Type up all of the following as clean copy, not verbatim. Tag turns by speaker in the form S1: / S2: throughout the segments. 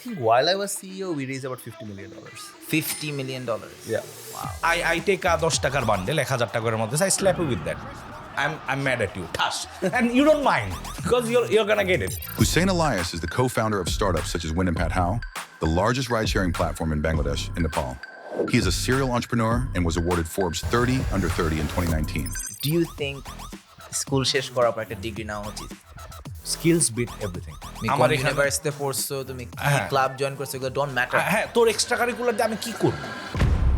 S1: think while I was CEO, we raised about $50 million.
S2: $50 million.
S1: Yeah.
S2: Wow.
S3: I take a 10 টাকার bundle 1000 টাকার মধ্যে I slap you with that. I'm mad at you. Tash. And you don't mind because you're gonna get it.
S4: Hussain Elius is the co-founder of startups such as Wind and Pathao, the largest ride-sharing platform in Bangladesh and Nepal. He is a serial entrepreneur and was awarded Forbes 30 under 30 in 2019.
S2: Do you think school শেষ করার পর একটা degree নেওয়া উচিত?
S3: Skills beat everything.
S2: আমার ইউনিভার্সিটিতে পড়ছো, তুমি ক্লাব জয়েন করছো, এগুলো ডোন্ট ম্যাটার।
S3: হ্যাঁ, তোর এক্সট্রা কারিকুলার দিয়ে আমি কি করব?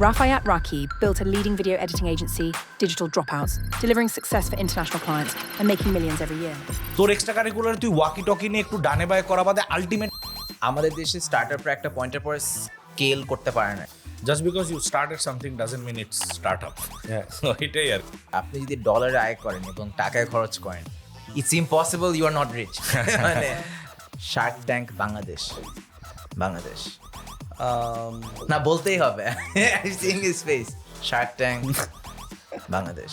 S5: Rafayat Rakib built a leading video editing agency, Digital Dropouts, delivering success for international clients and making millions every year.
S3: তোর এক্সট্রা কারিকুলার তুই ওয়াকি টকি নিয়ে একটু ডানে বায়ে করা বাদে আলটিমেট
S2: আমাদের দেশে স্টার্টআপরা একটা পয়েন্টের পর স্কেল করতে পারে না।
S3: Just because you started something doesn't mean it's startup. হ্যাঁ, এটাই আর
S2: আপনি যদি ডলারে আয় করেন এবং টাকায় খরচ করেন, it's impossible you are not rich. মানে শার্ক ট্যাঙ্ক বাংলাদেশ না বলতেই হবে। Sing his face, shark tank Bangladesh.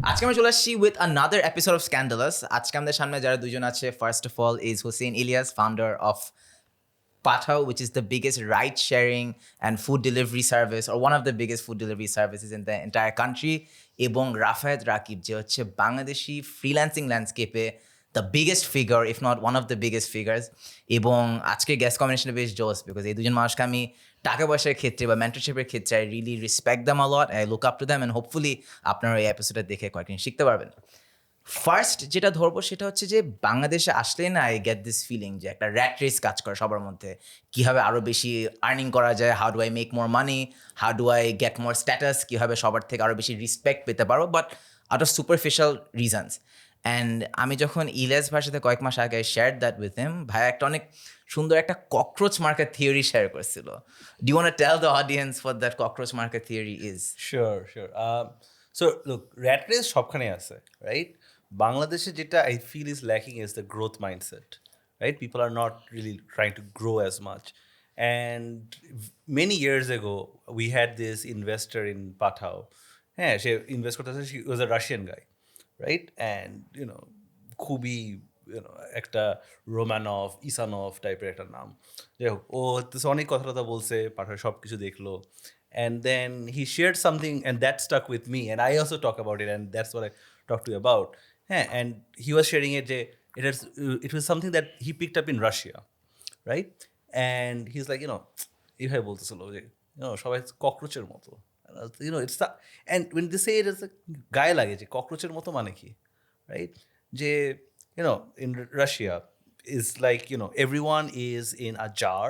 S2: আজকে আমরা চলে আসছি with another episode of scandalous. আজকে আমাদের সামনে যারা দুজন আছে, first of all is Hussain Elias, founder of Pathao, which is the biggest ride-sharing and food delivery service, or one of the biggest food delivery services in the entire country. এবং Rafayat Rakib, যে হচ্ছে Bangladeshi freelancing ল্যান্ডস্কেপে the biggest figure, if not one of the biggest figures. এবং আজকে guest কম্বিনেশনে বেশ জোস, because এই দুজন মানুষকে আমি টাকা পয়সার ক্ষেত্রে বা মেন্টরশিপের ক্ষেত্রে I really respect them a lot, I look up to them, and hopefully আপনারা এই এপিসোডটা দেখে কয়েকদিন শিখতে পারবেন। ফার্স্ট যেটা ধরবো সেটা হচ্ছে যে বাংলাদেশে আসলেই না আই গেট দিস ফিলিং যে একটা র্যাট রেস কাজ করে সবার মধ্যে, কীভাবে আরও বেশি আর্নিং করা যায়, how do I make more money, how do I get more status, কীভাবে সবার থেকে আরও বেশি রেসপেক্ট পেতে পারো, but out of superficial reasons. And আমি যখন ইলিয়াস ভাইয়ের সাথে কয়েক মাস আগে শেয়ার দ্যাট উইথ হিম, ভাই একটা অনেক সুন্দর একটা ককরোচ মার্কেট থিওরি শেয়ার করেছিল। Do you want to tell the audience what that cockroach market theory is?
S1: Sure. So look, rat race সবখানে আছে, right? Bangladesh যেটা I feel is lacking is the growth mindset, right? People are not really trying to grow as much. And many years ago, we had this investor in Pathao. হ্যাঁ, সে invest করতেছে, he was a Russian guy, right? And খুবই একটা Romanov ইসানভ টাইপের একটা নাম। যাই হোক, ও হচ্ছে অনেক কথা বলছে, পাঠায় সব কিছু দেখলো, and then he shared something and that stuck with me, and I also talk about it, and that's what I talked to you about. And he was sharing it, it was something that he picked up in Russia, right? And he's like, এইভাবে বলতেছিল যে সবাই ককরোচের মতো, it's the, and when they say it, it's গায়ে লাগে যে ককরোচের মতো মানে কি, right? যে in Russia is like everyone is in a jar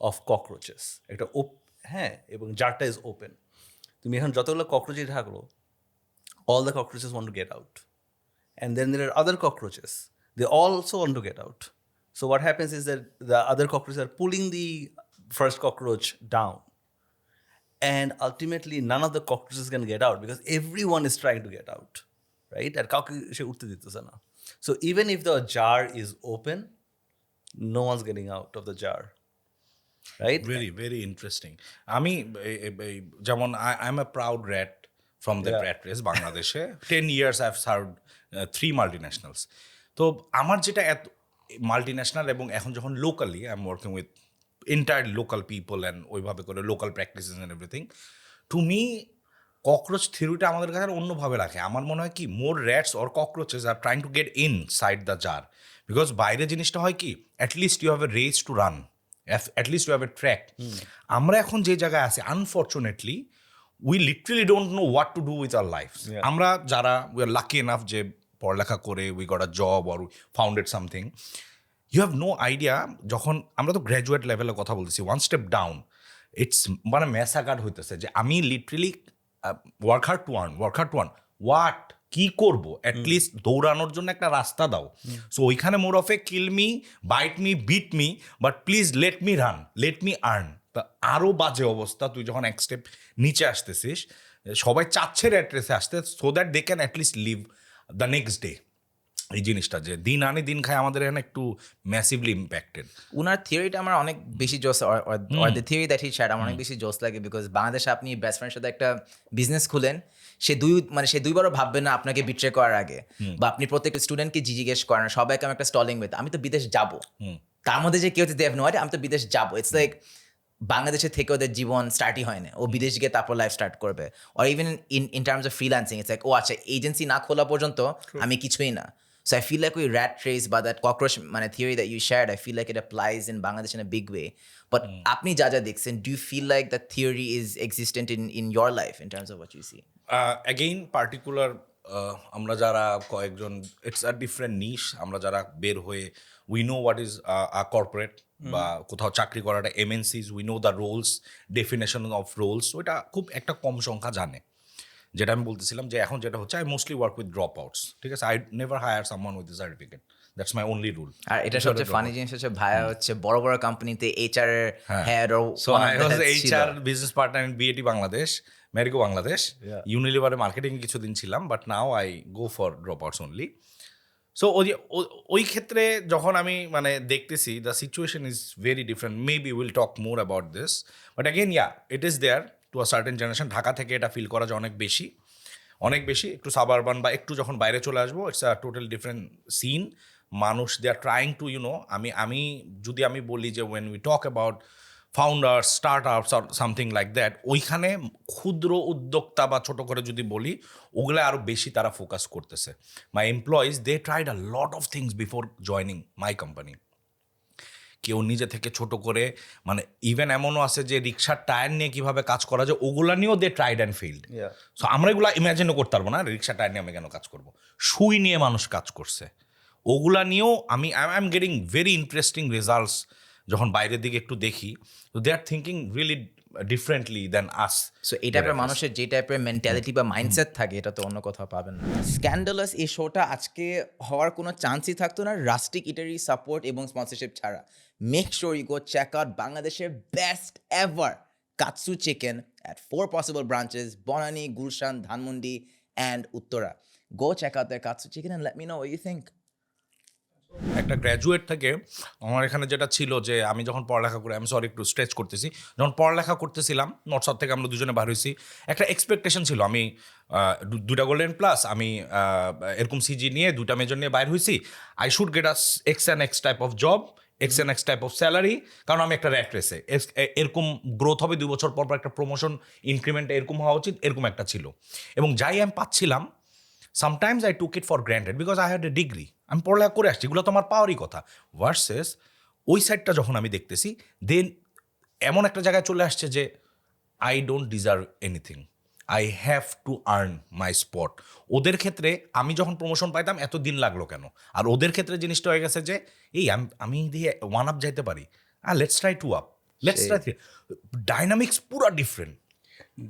S1: of cockroaches, একটা হ্যাঁ, এবং জারটা ইজ ওপেন। তুমি এখন যতগুলো ককরোচই থাকলো, all the cockroaches want to get out, and then there are other cockroaches, they also want to get out. So what happens is that the other cockroaches are pulling the first cockroach down, and ultimately none of the cockroaches can get out because everyone is trying to get out, right? আর কাউকে সে উঠতে দিতেছে না। So even if the jar is open, no one's getting out of the jar, right?
S3: Very, very interesting. আমি যেমন I am a proud rat from the rat race বাংলাদেশে। 10 years I've served 3 multinationals. তো আমার যেটা এত multinational এবং এখন যখন locally I am working with entire local people and ওইভাবে করে local practices and everything, to me cockroach থিওরিটা আমাদের কাছে অন্যভাবে রাখে। আমার মনে হয় কি, more rats or cockroaches are trying to get inside the jar, because বাইরে জিনিসটা হয় কি, at least you have a race to run, at least you have a track. আমরা এখন যে জায়গায় আছি, unfortunately we literally don't know what to do with our life. আমরা যারা উই আর লাকি এনাফ যে পড়ালেখা করে we got a job or founded something, you have no idea. যখন আমরা তো গ্র্যাজুয়েট লেভেলের কথা বলতেছি, ওয়ান স্টেপ ডাউন ইটস মানে ম্যাসাকার হইতেছে যে আমি literally work hard to earn what কি করবো, অ্যাটলিস্ট দৌড়ানোর জন্য একটা রাস্তা দাও। সো ওইখানে more of a kill me, bite me, beat me, but please let me run, let me earn. তা আরও বাজে অবস্থা, তুই যখন এক স্টেপ নিচে আসতেছিস, সবাই চাচ্ছে র্যাট রেসে আসতে so that they can at least live the next day. এই জিনিসটা যে দিন আনি দিন খায় আমাদের এখানে একটু ম্যাসিভলি ইম্প্যাক্টেড।
S2: উনার থিওরিটা আমার অনেক বেশি জোস, or the theory that he শ্যাড আমার অনেক বেশি জোস লাগে, বিকজ বাংলাদেশে আপনি বেস্ট ফ্রেন্ডের সাথে একটা বিজনেস খুলেন, সে দুইবারও ভাববে না আপনাকে বিট্রে করার আগে, বা আপনি প্রত্যেক স্টুডেন্টকে জিজ্ঞেস করেন সবাইকে আমি একটা স্টলিং উইথ আমি তো বিদেশ যাবো, তার মধ্যে যে কেউ যদি দেভ নো আমি তো বিদেশ যাবো, ইটস লাইক বাংলাদেশে থেকে ওদের জীবন স্টার্টই হয় না, ও বিদেশ গিয়ে তারপর লাইফ স্টার্ট করবে। Or even in terms of freelancing it's like ও আচ্ছা এজেন্সি না খোলা পর্যন্ত আমি কিছুই না। So I feel like we rat race by that cockroach theory that you shared. I feel like it applies in Bangladesh in a big way. But apni jaja dikhsen, do you feel like that theory is existent in your life in terms of what you see?
S3: Again particular আমরা যারা কয়েকজন, it's a different নিশ, আমরা যারা বের হয়ে we know what is a corporate বা কোথাও চাকরি করাটা MNCs, we know the roles, definition of roles, ওইটা খুব একটা কম সংখ্যা জানে। যেটা আমি বলতেছিলাম যে এখন যেটা হচ্ছে I mostly work with dropouts, ঠিক আছে, I never hire someone with certificate, that's my only rule.
S2: আর এটা সবচেয়ে ফানি জিনিস হচ্ছে ভাইয়া হচ্ছে বড় বড় কোম্পানিতে এইচআর এর হেড ও
S3: so I was HR business partner in BAT Bangladesh, Marico Bangladesh, ইউনিলিভারে মার্কেটিং কিছুদিন ছিলাম, but now I go for dropouts only. So ওই ক্ষেত্রে যখন আমি মানে দেখতেছি the situation is very different, maybe will talk more about this, but again it is there to a certain generation. Dhaka থেকে এটা ফিল করা যায় অনেক বেশি, একটু সাবারবান বা একটু যখন বাইরে চলে আসবো, it's a total different scene. মানুষ দে আর ট্রাইং টু আমি যদি আমি বলি যে when we talk about founder, startups or something like that, ওইখানে ক্ষুদ্র উদ্যোক্তা বা ছোটো করে যদি বলি, ওগুলো আরও বেশি তারা ফোকাস করতেছে। My employees they tried a lot of things before joining my company. কেউ নিজে থেকে ছোট করে মানে ইভেন এমনও আছে যে রিক্সার টায়ার নিয়ে কীভাবে কাজ করা যায় ওগুলা নিয়েও they tried and failed. So আমরা এগুলো ইম্যাজিনও করতে পারবো না, রিক্সা টায়ার নিয়ে আমি কেন কাজ করবো। সুই নিয়ে মানুষ কাজ করছে, ওগুলা নিয়েও I am getting very interesting results যখন বাইরের দিকে একটু দেখি। তো they are thinking really differently than us.
S2: So এই টাইপের মানুষের যে টাইপের মেন্টালিটি বা মাইন্ডসেট থাকে এটা তো অন্য কোথাও পাবেন না। স্ক্যান্ডালাস এই শোটা আজকে হওয়ার কোনো চান্সই থাকতো না রাস্টিক ইটারি সাপোর্ট এবং স্পন্সরশিপ ছাড়া। Make sure you go check out বাংলাদেশের best ever katsu chicken at 4 possible branches, Banani, Gulshan, Dhanmondi and Uttara. Go check out their katsu chicken and let me know what you think.
S3: একটা graduate থেকে আমার এখানে যেটা ছিল যে আমি যখন পড়ালেখা করি, আমি সরি একটু স্ট্রেচ করতেছি, যখন পড়ালেখা করতেছিলাম নর্থ সাউথ থেকে আমরা দুজনে বার হয়েছি, একটা এক্সপেকটেশন ছিল আমি 2টা গোল্ডেন প্লাস, আমি এরকম সিজি নিয়ে 2টা মেজর নিয়ে বাইর হয়েছি, I should gate us x and x type of job, x and x type of salary, কারণ আমি একটা র্যাট রেসে এরকম গ্রোথ হবে 2 বছর পর পর একটা প্রমোশন ইনক্রিমেন্ট এরকম হওয়া উচিত, এরকম একটা ছিল। এবং যাই আমি পাচ্ছিলাম sometimes I took it for granted because I had a degree, আমি পড়ালেখা করে আসছি, এগুলো তো আমার পাওয়ারই কথা। ভার্সেস ওই সাইডটা যখন আমি দেখতেছি, দেন এমন একটা জায়গায় চলে আসছে যে I don't deserve anything, I have to earn my spot. ওদের ক্ষেত্রে আমি যখন প্রমোশন পাইতাম এত দিন লাগলো কেন, আর ওদের ক্ষেত্রে জিনিসটা হয়ে গেছে যে এই আমি দিয়ে 1 আপ যাইতে পারি, let's try 2 up, let's try 3। Dynamics পুরা ডিফারেন্ট।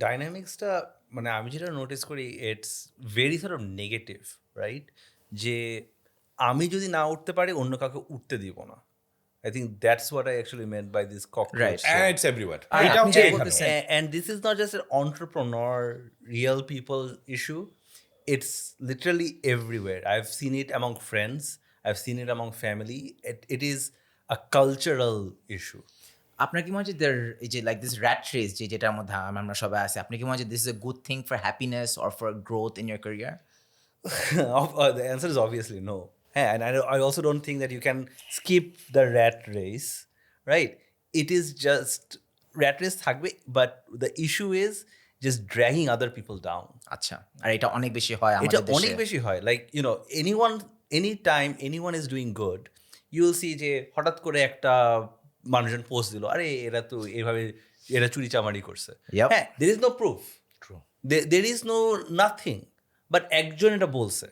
S1: ডাইনামিক্সটা মানে আমি যেটা নোটিস করি it's very sort of negative, right? যে আমি যদি না উঠতে পারি অন্য কাউকে উঠতে দিব না। I think that's what I actually meant by this cockroach.
S2: Right.
S1: show.
S3: And it's everywhere.
S1: And this is not just an entrepreneurial people issue. It's literally everywhere. I've seen it among friends. I've seen it among family. It is a cultural issue.
S2: আপনার কি মনে হচ্ছে এই যে like this rat race যেটার মধ্যে আমরা সবাই আছি, আপনি কি মনে হচ্ছে this is a good thing for happiness or for growth in year career?
S1: The answer is obviously no. And I also don't think that you can skip the rat race, right? It is just rat race থাকবে, but the issue is just dragging other people down.
S2: আচ্ছা, আর এটা অনেক বেশি হয় আমাদের
S1: এটা
S2: দেশে।
S1: অনেক বেশি হয়, like anytime anyone is doing good, you will see যে হঠাৎ করে একটা মানুষজন পোস্ট দিল, আরে এরা তো এভাবে এরা চুরি চামারি করছে।
S2: Yep.
S1: হ্যাঁ, there is no proof.
S3: True.
S1: There is no nothing. But একজন এটা বলছে।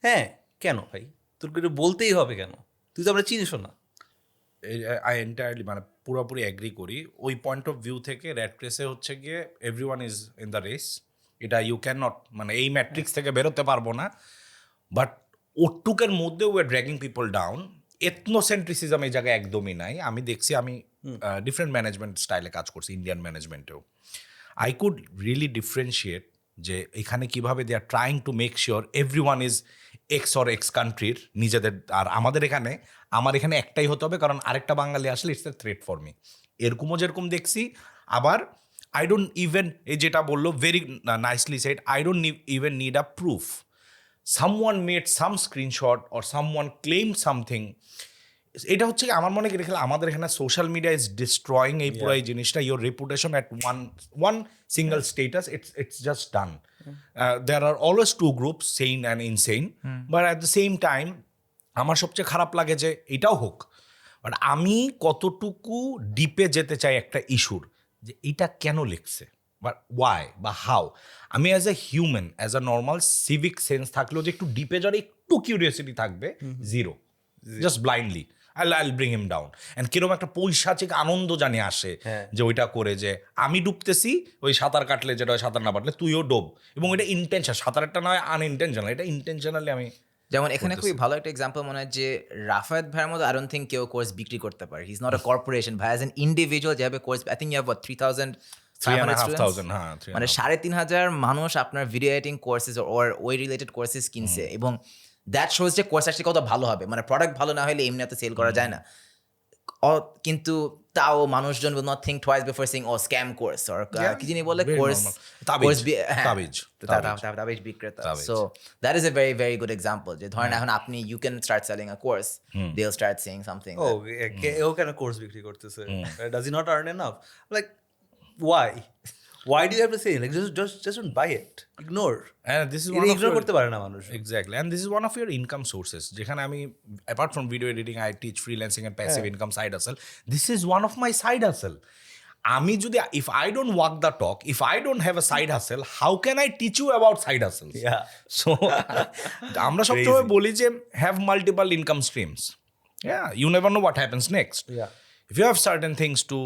S1: হ্যাঁ, কেন ভাই তোর এটা বলতেই হবে কেন? তুই তো আমরা চিনিস না।
S3: আই এন্টায়ারলি মানে পুরোপুরি অ্যাগ্রি করি। ওই পয়েন্ট অফ ভিউ থেকে র্যাট রেসে হচ্ছে গিয়ে everyone is in the race, এটা ইউ ক্যান নট মানে এই ম্যাট্রিক্স থেকে বেরোতে পারবো না। বাট ওটুকের মধ্যে we are dragging people down. Ethnocentrism এই জায়গায় একদমই নাই। আমি দেখছি, আমি ডিফারেন্ট ম্যানেজমেন্ট স্টাইলে কাজ করছি, ইন্ডিয়ান ম্যানেজমেন্টেও। আই কুড রিয়েলি ডিফারেন্সিয়েট যে এখানে কীভাবে they are trying to make sure everyone is X or X কান্ট্রির নিজেদের, আর আমার এখানে একটাই হতে হবে, কারণ আরেকটা বাঙালি আসলে it's a threat for me. এরকমও যেরকম দেখছি, আবার আই ডোন্ট ইভেন, এই যেটা বললো very nicely said, I don't even need a proof. Someone made some screenshot or someone claim something. এটা হচ্ছে কি, আমার মনে হয় দেখলে আমাদের এখানে সোশ্যাল মিডিয়া ইজ ডিস্ট্রয়িং এই পুরো এই জিনিসটা, your reputation at one single status, it's just done. There are always two groups, sane and insane, but at the same time আমার সবচেয়ে খারাপ লাগে যে এটাও হোক, বাট আমি কতটুকু ডিপে যেতে চাই একটা ইস্যুর, যে এটা কেন লিখছে বা ওয়াই বা হাউ। আমি as a human, as a normal civic sense থাকলেও যে একটু ডিপে যাওয়ার একটু কিউরিয়াসিটি থাকবে, zero, just blindly I'll bring him down. And কিরকম একটা পৈশাচিক আনন্দ জানি আসে যে ওইটা করে, যে আমি ডুবতেছি, ওই সাঁতার কাটলে যেটা সাঁতার না পারলে তুইও ডোব, এবং এটা ইন্টেনশন, সাঁতারটা নয় আনইনটেনশনাল, এটা ইন্টেনশনালি আমি
S2: যেমন এখানে খুবই ভালো একটা এক্সাম্পল মনে হয় যে রাফায়েত ভাইয়ের মতো আই ডোন্ট থিঙ্ক কেউ কোর্স বিক্রি করতে পারে। He is not a corporation. ভাই অ্যাজ এন ইন্ডিভিজুয়াল যেভাবে course, I think you have 3,500 মানে 3,500 মানুষ আপনার ভিডিও এডিটিং কোর্সেস ওর ওই রিলেটেড কোর্সেস কিনছে, এবং দ্যাট শোজ যে কোর্স আসলে কত ভালো হবে। মানে প্রোডাক্ট ভালো না হলে এমনি এত সেল করা যায় না, কিন্তু তাও মানুষজন will not think twice before saying oh scam course or কি জানি বলে কোর্স তাবিজ বিক্রেতা। So that is a very very good example যে ধরেন এখন আপনি you can start selling a course, they will start saying something,
S1: ও কেন কোর্স বিক্রি করতেছে, does he not earn enough, like why do you have to say, like, just don't buy it, ignore,
S3: and this is one of
S1: ignore করতে পারে না মানুষ,
S3: exactly, and this is one of your income sources যেখানে আমি apart from video editing I teach freelancing and passive income side hustle. This is one of my side hustle. আমি যদি, if I don't walk the talk, if I don't have a side hustle, how can I teach you about side hustles? So আমরা সবসময় বলি যে have multiple income streams. You never know what happens next. If you have certain things to,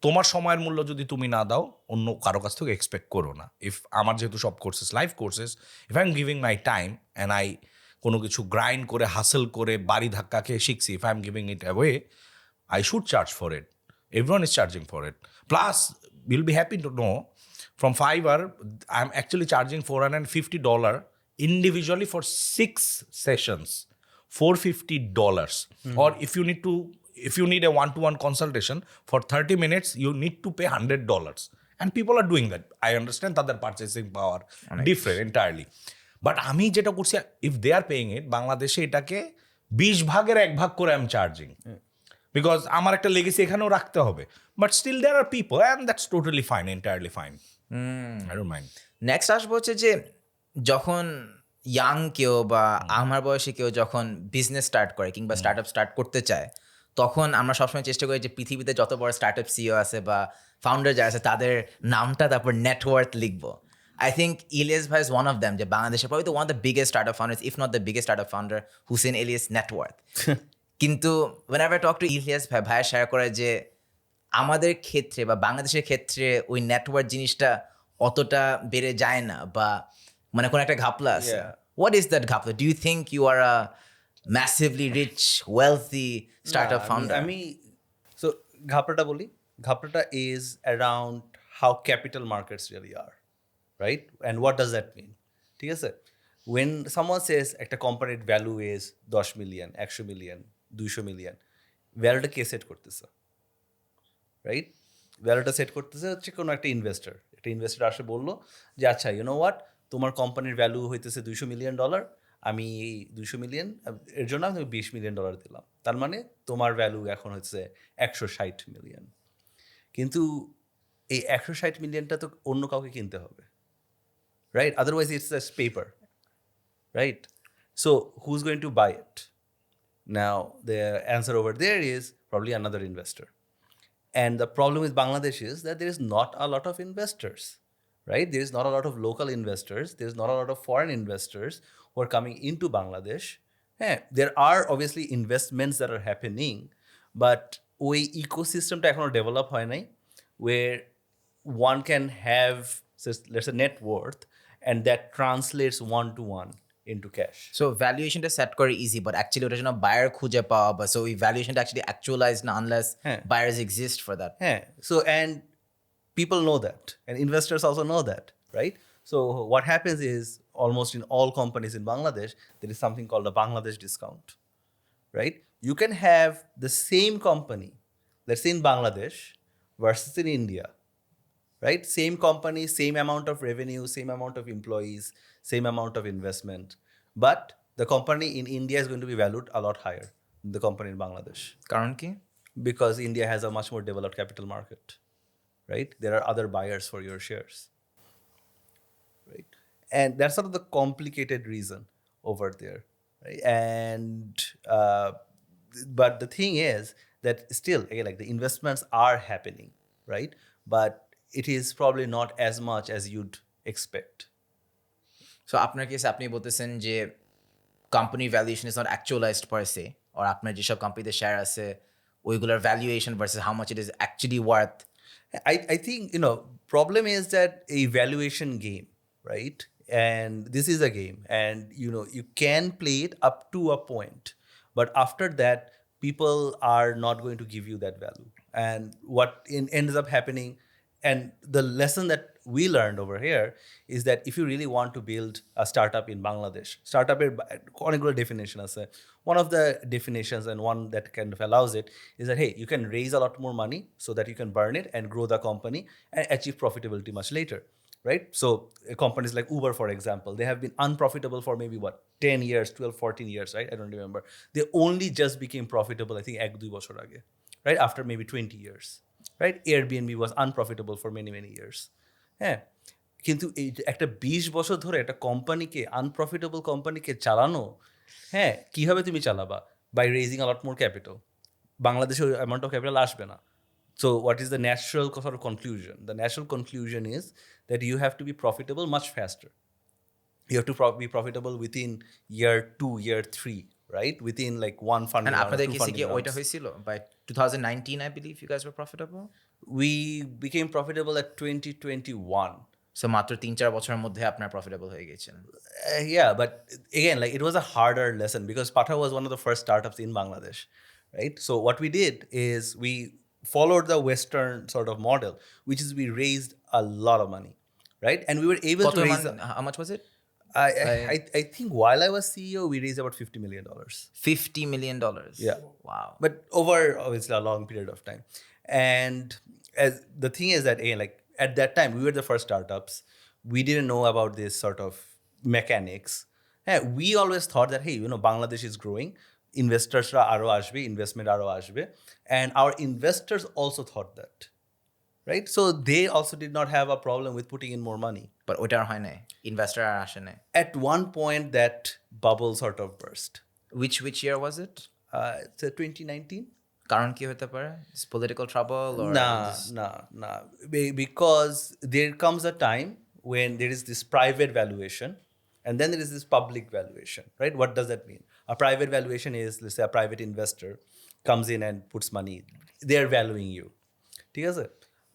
S3: তোমার সময়ের মূল্য যদি তুমি না দাও, অন্য কারো কাছ থেকে এক্সপেক্ট করো না। ইফ আমার যেহেতু সব courses live courses, if I am giving my time and I কোনো কিছু গ্রাইন্ড করে হাসেল করে বাড়ি ধাক্কা খেয়ে শিখছি, if I am giving it away, I should charge for it. Everyone is charging for it. Plus will be happy to know from Fiverr I am actually charging $450 individually for 6 sessions, $450. Or if you need a one-to-one consultation for 30 minutes, you need to pay $100. And people are doing that. I understand that their purchasing power different entirely. But আমি যেটা করছি, if they are paying it, বাংলাদেশে এটাকে 20 ভাগের 1 ভাগ করে I'm charging. Because আমার একটা লেগেসি এখানেও রাখতে হবে। But still there are people, and that's totally fine, entirely fine. I don't mind.
S2: Next আসবো হচ্ছে যে যখন ইয়াং কেউ বা আমার বয়সী কেউ যখন বিজনেস স্টার্ট করে কিংবা স্টার্ট আপ স্টার্ট করতে চায়, তখন আমরা সবসময় চেষ্টা করি যে পৃথিবীতে যত বড় স্টার্ট আপ সিইও আছে বা ফাউন্ডার যারা আছে তাদের নামটা তারপর নেটওয়ার্থ লিখবো। I think Elius bhai is one of them. যে বাংলাদেশের probably the one of the biggest startup founders, if not the biggest startup founder, Hussain Elius net worth. কিন্তু whenever I talk to Elius ভাই share করে যে আমাদের ক্ষেত্রে বা বাংলাদেশের ক্ষেত্রে ওই নেটওয়ার্থ জিনিসটা অতটা বেড়ে যায় না, বা মানে কোনো একটা ঘাপলা আছে। What is that ঘাপলা? Do you think you are a massively rich, wealthy startup founder?
S1: So ঘাপলাটা বলি, ঘাপলাটা is around how capital markets really are, right? And what does that mean? ঠিক আছে, when someone says একটা কোম্পানির value is 10 million, 100 million, 200 million, ভ্যালুটা কে set করতেছে, right? ভ্যালুটা set করতেছে হচ্ছে কোনো একটা ইনভেস্টর আসে বললো যে আচ্ছা ইউ নো হোয়াট, তোমার কোম্পানির ভ্যালু হইতেছে $200 মিলিয়ন, আমি এই 200 মিলিয়ন এর জন্য আমি $20 মিলিয়ন দিলাম, তার মানে তোমার ভ্যালু এখন হচ্ছে 160 মিলিয়ন। কিন্তু এই 160 মিলিয়নটা তো অন্য কাউকে কিনতে হবে, right? Otherwise it's just paper, right? So who is going to buy it? Now the answer over there is probably another investor. And the problem with Bangladesh is that there is not a lot of investors, right? There is not a lot of local investors. There is not a lot of foreign investors who are coming into Bangladesh. There are obviously investments that are happening, but ওই ecosystem এখনো develop হয় নাই where one can have, let's say, net worth, and that translates one-to-one into cash.
S2: So valuationটা set করে easy, but actually ওটার জন্য buyer খুঁজে পাওয়া, বা সো ওই ভ্যালুয়েশনটা অ্যাকচুয়ালি অ্যাকচুয়ালাইজ না unless buyers exist for that.
S1: So and people know that, and investors also know that, right? So what happens is almost in all companies in Bangladesh, there is something called a Bangladesh discount, right? You can have the same company, let's say in Bangladesh versus in India, right? Same company, same amount of revenue, same amount of employees, same amount of investment, but the company in India is going to be valued a lot higher than the company in Bangladesh,
S2: কারণ কি?
S1: because India has a much more developed capital market, right? There are other buyers for your shares, right? And that's sort of the complicated reason over there, right? And but the thing is that still, again, like the investments are happening, right? But it is probably not as much as you'd expect.
S2: So আপনার কেসে আপনি বলতেছেন যে company valuation is not অ্যাকচুয়ালাইজড পার সে, আর আপনার যেসব কোম্পানিতে share আছে ওইগুলোর valuation versus how much it is actually worth.
S1: I think, problem is that a valuation game, right? And this is a game, and you can play it up to a point, but after that, people are not going to give you that value. And what ends up happening, and the lesson that we learned over here is that if you really want to build a startup in Bangladesh, startup অনেকগুলো definition আছে. One of the definitions, and one that kind of allows it, is that hey, you can raise a lot more money so that you can burn it and grow the company and achieve profitability much later, right? So companies like Uber, for example, they have been unprofitable for maybe 10 years, 12, 14 years, right? I don't remember. They only just became profitable, I think, 1-2 বছর আগে, right? After maybe 20 years. Right? Airbnb was unprofitable for many, many years. হ্যাঁ, কিন্তু এই যে একটা 20 বছর ধরে একটা কোম্পানিকে, আনপ্রফিটেবল কোম্পানিকে চালানো, হ্যাঁ, কিভাবে তুমি চালাবা? By raising a lot more capital. বাংলাদেশে ওই অ্যামাউন্ট অফ ক্যাপিটাল আসবে না। So what is the natural sort of conclusion? The natural conclusion is that you have to be profitable much faster. You have to be profitable within year 2, year 3, right? Within like one funding round or
S2: আপনাদের
S1: two
S2: কেসে কি
S1: funding
S2: ওইটা
S1: rounds.
S2: হয়েছিল? By 2019 I believe you guys were profitable.
S1: We became profitable at 2021.
S2: So মাত্র 3-4 বছরের মধ্যে আপনার profitable হয়ে গেছিলেন.
S1: Yeah, but again, like it was a harder lesson because Pathao was one of the first startups in Bangladesh, right? So what we did is we followed the Western sort of model, which is we raised a lot of money, right? And we were able
S2: কত
S1: to raise.
S2: how much was it?
S1: I think while I was CEO, we raised about $50 million.
S2: $50 million.
S1: Yeah.
S2: Wow.
S1: But over obviously a long period of time. And as the thing is that like at that time we were the first startups. We didn't know about this sort of mechanics. We always thought that hey, Bangladesh is growing, investors ra aro ashbe, investment aro ashbe, and our investors also thought that. Right? So they also did not have a problem with putting in more money.
S2: But ওটা আর হয় নাই, investor আর আসে নাই.
S1: At one point that bubble sort of burst.
S2: Which year was it?
S1: It's 2019.
S2: কারণ কি হতে পারে? Political trouble or
S1: Nah. Because there comes a time when there is this private valuation and then there is this public valuation, right? What does that mean? A private valuation is, let's say, a private investor comes in and puts money. They're valuing you. ঠিক আছে?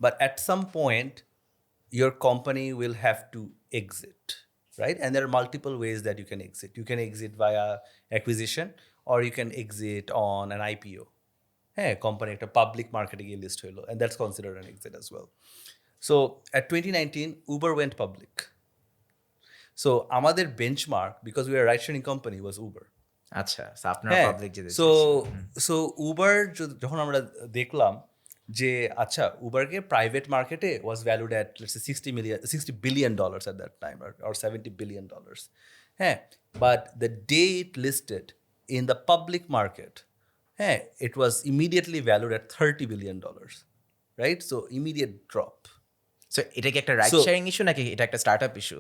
S1: But at some point, your company will have to exit, right? And there are multiple ways that you can exit. You can exit via acquisition or you can exit on an IPO. Hey, company একটা public market গিয়ে list হইলো, and that's considered an exit as well. So at 2019, Uber went public. So আমাদের benchmark, because we are a ride-sharing company, was Uber.
S2: আচ্ছা, আপনার public যেতে
S1: So Uber যখন আমরা দেখলাম যে আচ্ছা উবারকে প্রাইভেট মার্কেটে was valued at let's say $60 billion at that time or $70 billion. হ্যাঁ, but the day it listed in the public market, হ্যাঁ, it was immediately valued at $30 billion, right? So immediate drop.
S2: So এটা কি একটা ride sharing issue নাকি এটা একটা startup issue?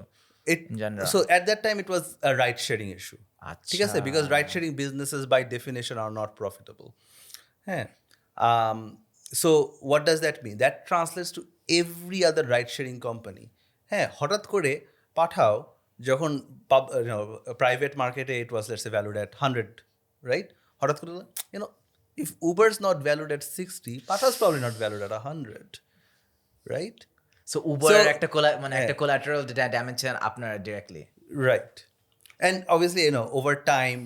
S1: So at that time it was a ride sharing issue. ঠিক আছে, because ride sharing businesses by definition are not profitable. হ্যাঁ, so what does that mean? That translates to every other ride sharing company. হ্যাঁ, হঠাৎ করে পাঠাও যখন private মার্কেটে it was let's say valued at 100, right? হঠাৎ করে if Uber's not valued at 60, Pathao's probably not valued at 100, right?
S2: So Uber একটা collateral damage আপনার directly.
S1: Right. And obviously, over time,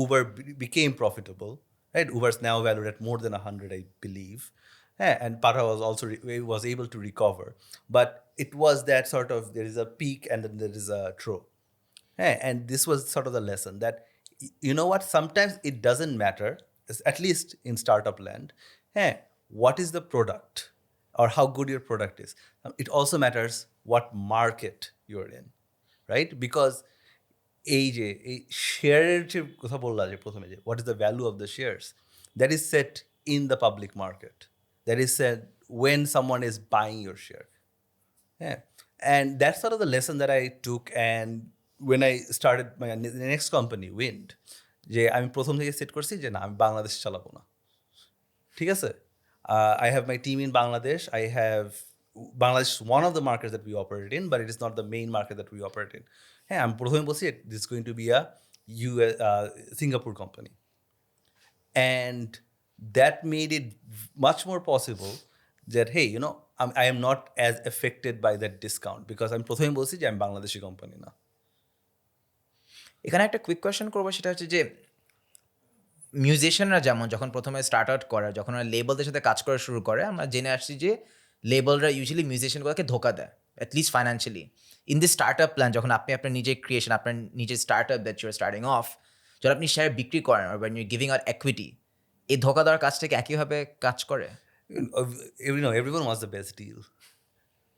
S1: Uber became profitable, right? Uber's now valued at more than 100, I believe. And Pathao was also was able to recover. But it was that sort of, there is a peak and then there is a trough. And this was sort of the lesson that, you know what, sometimes it doesn't matter, at least in startup land, what is the product or how good your product is. It also matters what market you're in, right? Because এই যে এই শেয়ারের যে কথা বললা যে প্রথমে, যে what is the value of the shares, that is set in the public market, that is set when someone is buying your share. Yeah. And that's sort of the lesson that I took. And when I started my next company, Wind, যে আমি প্রথম থেকে set করছি যে না, আমি বাংলাদেশ চালাবো না, ঠিক আছে? I have my team in Bangladesh. I have Bangladesh is one of the markets that we operate in, but it is not the main market that we operate in. হ্যাঁ, আমি প্রথমে বলছি this is going to be a Singapore company. And that made it much more possible that, hey, you know, I am not as affected by that discount because আমি প্রথমে বলছি যে আমি Bangladeshi company না.
S2: এখানে একটা কুইক কোয়েশ্চেন করবো, সেটা হচ্ছে যে মিউজিশিয়ানরা যেমন যখন প্রথমে স্টার্ট আউট করে, যখন ওরা লেবেলদের সাথে কাজ করা শুরু করে, আমরা জেনে আসছি যে লেবেলরা ইউজুয়ালি মিউজিশিয়ানগুলোকে ধোকা দেয়, at least financially. In this startup plan, যখন আপনি আপনার নিজের ক্রিয়েশন, আপনার নিজের startup that you are starting off, যখন আপনি শেয়ার বিক্রি করেন আর when you giving out equity, এই ধোকা দেওয়ার কাজটাকে একইভাবে কাজ করে?
S1: You know, everyone wants the best deal,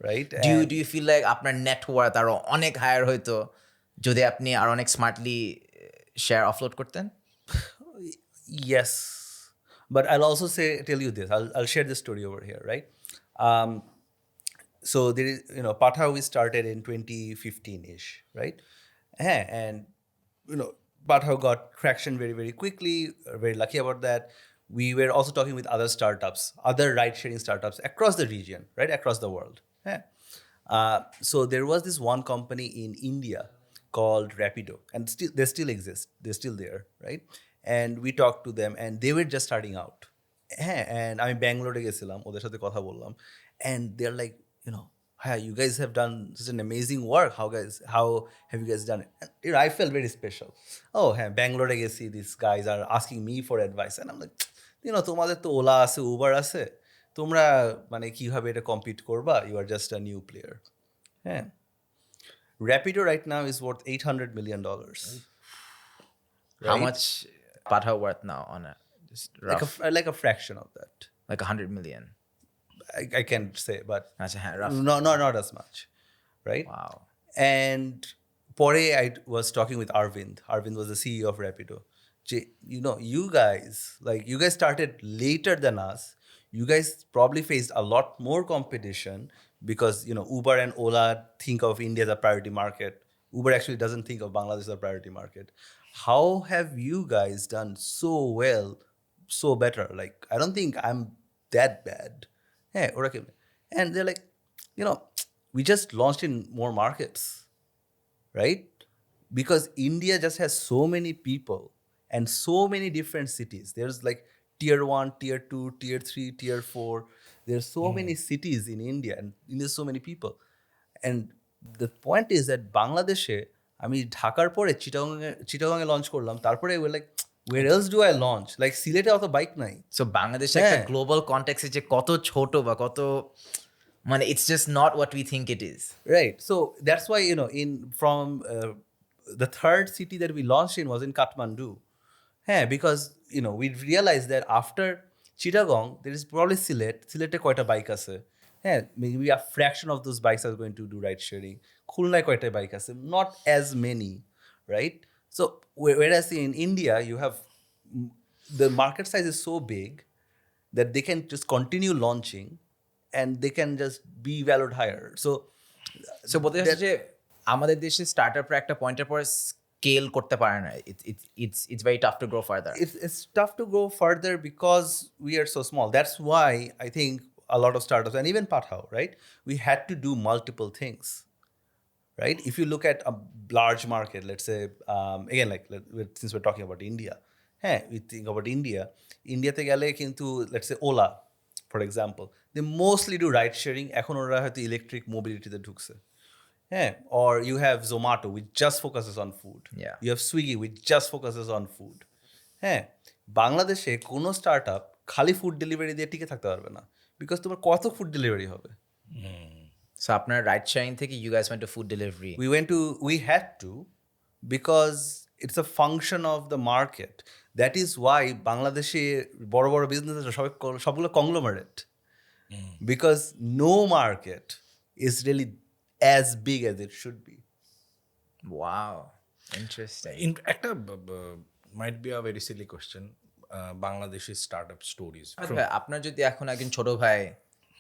S1: right?
S2: Do you feel like আপনার নেটওয়ার্থ আরও অনেক হায়ার হইতো যদি আপনি আরও অনেক স্মার্টলি শেয়ার অফলোড করতেন?
S1: Yes, but I'll also tell you this. I'll share this story over here, right? So there is, you know, Pathao we started in 2015-ish, right? And you know, Pathao got traction very, very quickly. Very lucky about that. We were also talking with other startups, other ride-sharing startups across the region, right, across the world. So there was this one company in India called Rapido, and they still exist. They're still there, right? And we talked to them, and they were just starting out. And আমি ব্যাঙ্গালোরে গেছিলাম, ওদের সাথে কথা বললাম, and they're like, you know, hi, you guys have done such an amazing work. How have you guys done it? And, you know, I felt very special. Oh, হ্যাঁ, ব্যাঙ্গালোরে গেছি, these guys are asking me for advice, and I'm like, you know, তোমাদের তো OLA আছে, Uber আছে, তোমরা মানে কিভাবে এটা কম্পিট করবা? You are just a new player. হ্যাঁ, Rapido right now is worth $800 million.
S2: How
S1: Right?
S2: much Pathao worth now on a just rough,
S1: Like a fraction of that.
S2: like 100 million?
S1: I can't say, but
S2: আচ্ছা, হ্যাঁ, rough.
S1: not as much, right?
S2: Wow.
S1: And pore I was talking with Arvind. Arvind was the CEO of Rapido. You know, you guys started later than us. You guys probably faced a lot more competition because, you know, Uber and Ola think of India as a priority market. Uber actually doesn't think of Bangladesh as a priority market. How have you guys done so well, so better? Like, I don't think I'm that bad. Hey, and they're like, you know, we just launched in more markets, right? Because India just has so many people and so many different cities. There's like tier 1, tier 2, tier 3, tier 4. There's so many cities in India, and there's so many people. And the point is that Bangladeshe, আমি ঢাকার পরে চিটাগংয়ে launch করলাম, তারপরে like where else do I launch? Like সিলেটে অত bike নাই.
S2: So বাংলাদেশে একটা
S1: হ্যাঁ।
S2: গ্লোবাল কনটেক্সটে যে কত ছোট বা কত, মানে it's just not what we think it is.
S1: Right. So that's why, you know, from the third city that we launched in was in Kathmandu. Because, you know, we realized that after Chittagong, there is probably Silete koita bike ase. Maybe a fraction of those bikes are going to do ride sharing. Khulnai koita bike ase. Not as many, right? So whereas in India, you have the market size is so big that they can just continue launching and they can just be valued higher. So
S2: বলতে চাচ্ছি যে আমাদের দেশে স্টার্টআপরা একটা পয়েন্টের পর scale করতে পারে না। It's very tough to grow further.
S1: it's tough to go further because we are so small. That's why I think a lot of startups, and even Pathao, right? We had to do multiple things, right? If you look at a large market, let's say, again, like since we're talking about India, we think about India-তে গেলে কিন্তু, let's say Ola, for example, they mostly do ride sharing. এখন ওরা হয়তো electric মোবিলিটিতে ঢুকছে. Or you have Zomato, which just focuses on food.
S2: Yeah.
S1: You have Swiggy, which just focuses on food. বাংলাদেশে কোনো startup খালি food delivery দিয়ে টিকে থাকতে পারবে না, বিকজ তোমার কত ফুড ডেলিভারি হবে?
S2: সো আপনার রাইড শেয়ারিং থেকে you guys went to food delivery.
S1: We had to, because it's a function of the market. That is why বাংলাদেশে বড় বড় বিজনেস সবগুলো conglomerate, because no market is really as big as it should be.
S2: Wow, interesting.
S3: একটা might be a very silly question, Bangladeshi startup stories.
S2: আপনার যদি এখন একজন ছোট ভাই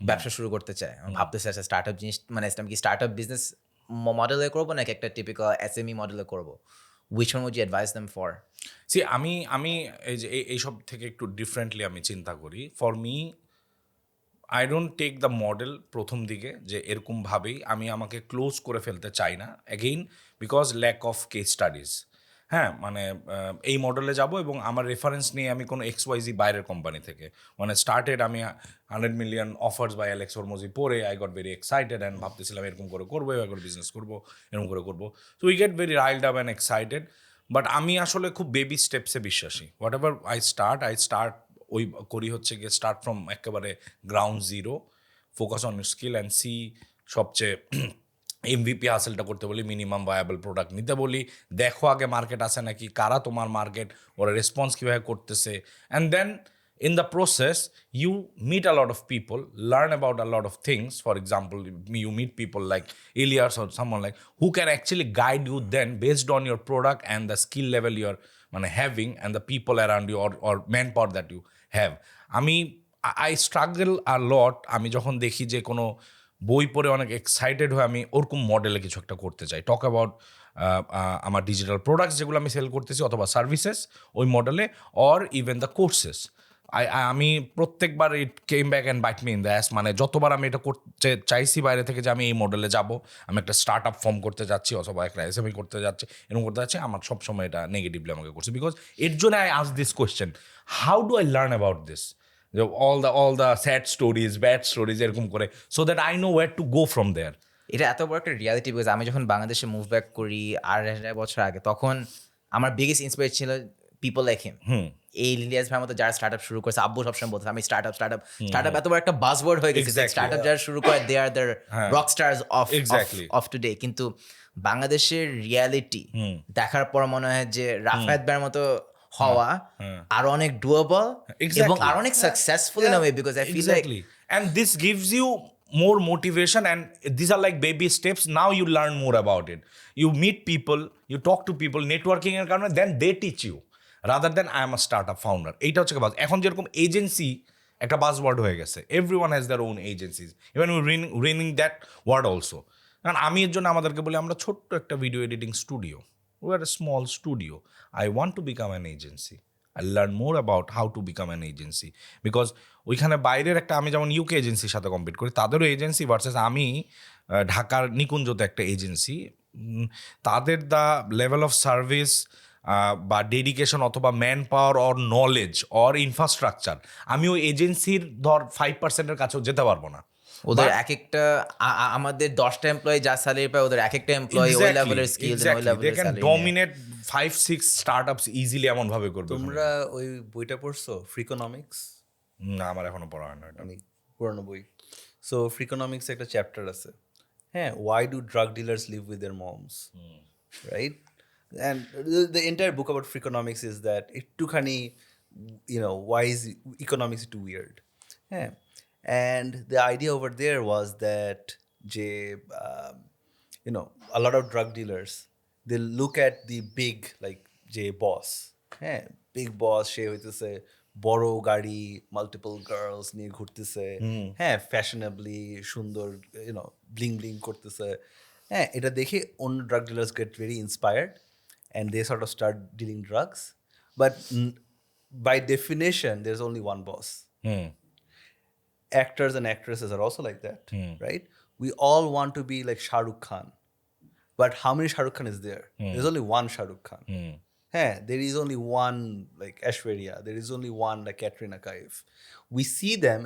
S2: ব্যবসা শুরু করতে চায়, ভাবতেছে আচ্ছা স্টার্টআপ জিনিস মানে কি স্টার্টআপ বিজনেস মডেলে করবো নাকি একটা টিপিক্যাল এসএমই মডেলে করবো, which one would you advise them for?
S3: See আমি এই যে এইসব থেকে একটু ডিফারেন্টলি আমি চিন্তা করি। For me, I don't take the model প্রথম দিকে যে এরকমভাবেই আমি আমাকে ক্লোজ করে ফেলতে চাই না, again because lack of case studies. হ্যাঁ, মানে এই মডেলে যাব এবং আমার রেফারেন্স নিয়ে আমি কোনো XYZ বাইরের কোম্পানি থেকে মানে স্টার্টেড, আমি 100 মিলিয়ন অফার্স বাই অ্যালেক্স হরমোজি পড়ে I got very excited and ভাবতেছিলাম এরকম করে করবো, এবার করে বিজনেস করবো, এরকম করে করবো। So we get very riled up and excited. But আমি আসলে খুব বেবি স্টেপসে বিশ্বাসী। হোয়াট এভার আই স্টার্ট ওই করি হচ্ছে গিয়ে স্টার্ট ফ্রম একেবারে ground zero, focus on your skill and see. সবচেয়ে MVP হাসেলটা করতে বলি, মিনিমাম ভায়াবল প্রোডাক্ট নিতে বলি, দেখো আগে মার্কেট আছে নাকি, কারা তোমার মার্কেট, ওরা রেসপন্স কীভাবে করতেছে, and then in the process you meet a lot of people, learn about a lot of things. For example, you meet people like Elius or someone like who can actually guide you then based on your product and the skill level you're having and the people around you or manpower that you have. I struggle a lot আমি যখন দেখি যে কোনো বই পড়ে অনেক excited হয়ে আমি ওরকম মডেলে কিছু একটা করতে চাই, টক অ্যাবাউট আমার ডিজিটাল প্রোডাক্টস যেগুলো আমি সেল করতেছি অথবা সার্ভিসেস ওই মডেলে, অর ইভেন দ্য কোর্সেস। আমি প্রত্যেকবার it came back and bite me in the ass, মানে যতবার আমি এটা করতে চাইছি বাইরে থেকে যে আমি এই মডেলে যাব, আমি একটা স্টার্ট আপ ফর্ম করতে যাচ্ছি অথবা একটা SME করতে যাচ্ছি, এরকম করতে যাচ্ছি, আমার সবসময় এটা নেগেটিভলি আমাকে করছে। বিকজ এর জন্য I ask this question, how do I learn about this, all the sad stories, bad stories এরকম করে, so that I know where to go from there.
S2: এটা এত বড় একটা রিয়ালিটি, বিকজ আমি যখন বাংলাদেশে মুভ ব্যাক করি 8 বছর আগে, তখন আমার বিগেস্ট ইন্সপায়ার ছিল পিপল লাইক হিম। এই ইলিয়াস ভাইয়ের মতো যারা স্টার্টআপ শুরু করেছে, আব্বু সবসময় বলতে আমি স্টার্টআপ এত বড় একটা বাজওয়ার্ড হয়ে গেছে, স্টার্টআপ যারা শুরু করে they are the rock stars of today. কিন্তু বাংলাদেশের রিয়ালিটি দেখার পর মনে হয় যে রাফায়েত ভাইয়ের মতো হওয়া আরো অনেক ডুয়েবল এবং আরো অনেক successful in a way, because I feel like
S3: and this gives you more motivation, and these are like baby steps. Now you learn more about it, you meet people, you talk to people, networking এর কারণে then they teach you rather than I am a startup founder. এইটা হচ্ছে বাজ। এখন যেরকম agency একটা buzzword হয়ে গেছে, everyone has their own agencies, even we reading that word also. কারণ আমি এর জন্য আমাদেরকে বলি আমরা ছোট্ট একটা video editing studio, we are a small studio. I want to become an agency. I learn more about how to become an agency, because ওইখানে বাইরের একটা, আমি যেমন UK এজেন্সির সাথে কম্পিট করি, তাদেরও এজেন্সি ভার্সেস আমি ঢাকার নিকুঞ্জতে একটা এজেন্সি, তাদের দ্য লেভেল অফ সার্ভিস বা ডেডিকেশন অথবা man power or knowledge or infrastructure, আমি ওই এজেন্সির ধর 5%-এর কাছেও যেতে পারবো না।
S2: ওদের এক একটা আমাদের 10টা এমপ্লয়ি যা স্যালারি পায়, ওদের এক একটা এমপ্লয়ি ওই লেভেলের স্কিল, ওই লেভেলের স্যালারি
S3: ডমিনেট 5-6 স্টার্টআপস ইজিলি এমন ভাবে করবে।
S1: তোমরা ওই বইটা পড়ছো ফ্রিকোনমিক্স?
S3: না, আমার এখনো পড়া হয় না, এটা
S1: অনেক পুরনো বই। সো ফ্রিকোনমিক্স একটা চ্যাপ্টার আছে, হ্যাঁ, why do drug dealers live with their moms, right? And the entire book about Freakonomics is that একটুখানি, why is economics too weird? Yeah. And the idea over there was that a lot of drug dealers, they look at the big boss, yeah, big boss, সে হইতেছে বড় গাড়ি, multiple girls নিয়ে ঘুরতেছে, হ্যাঁ, ফ্যাশনেবলি সুন্দর, bling bling করতেছে, হ্যাঁ, এটা দেখে অন্য drug dealers get very inspired and they sort of start dealing drugs. But by definition, there's only one boss. Actors and actresses are also like that, right? We all want to be like Shah Rukh Khan. But how many Shah Rukh Khan is there? There's only one Shah Rukh Khan. Hey, there is only one like Aishwarya. There is only one like Katrina Kaif. We see them,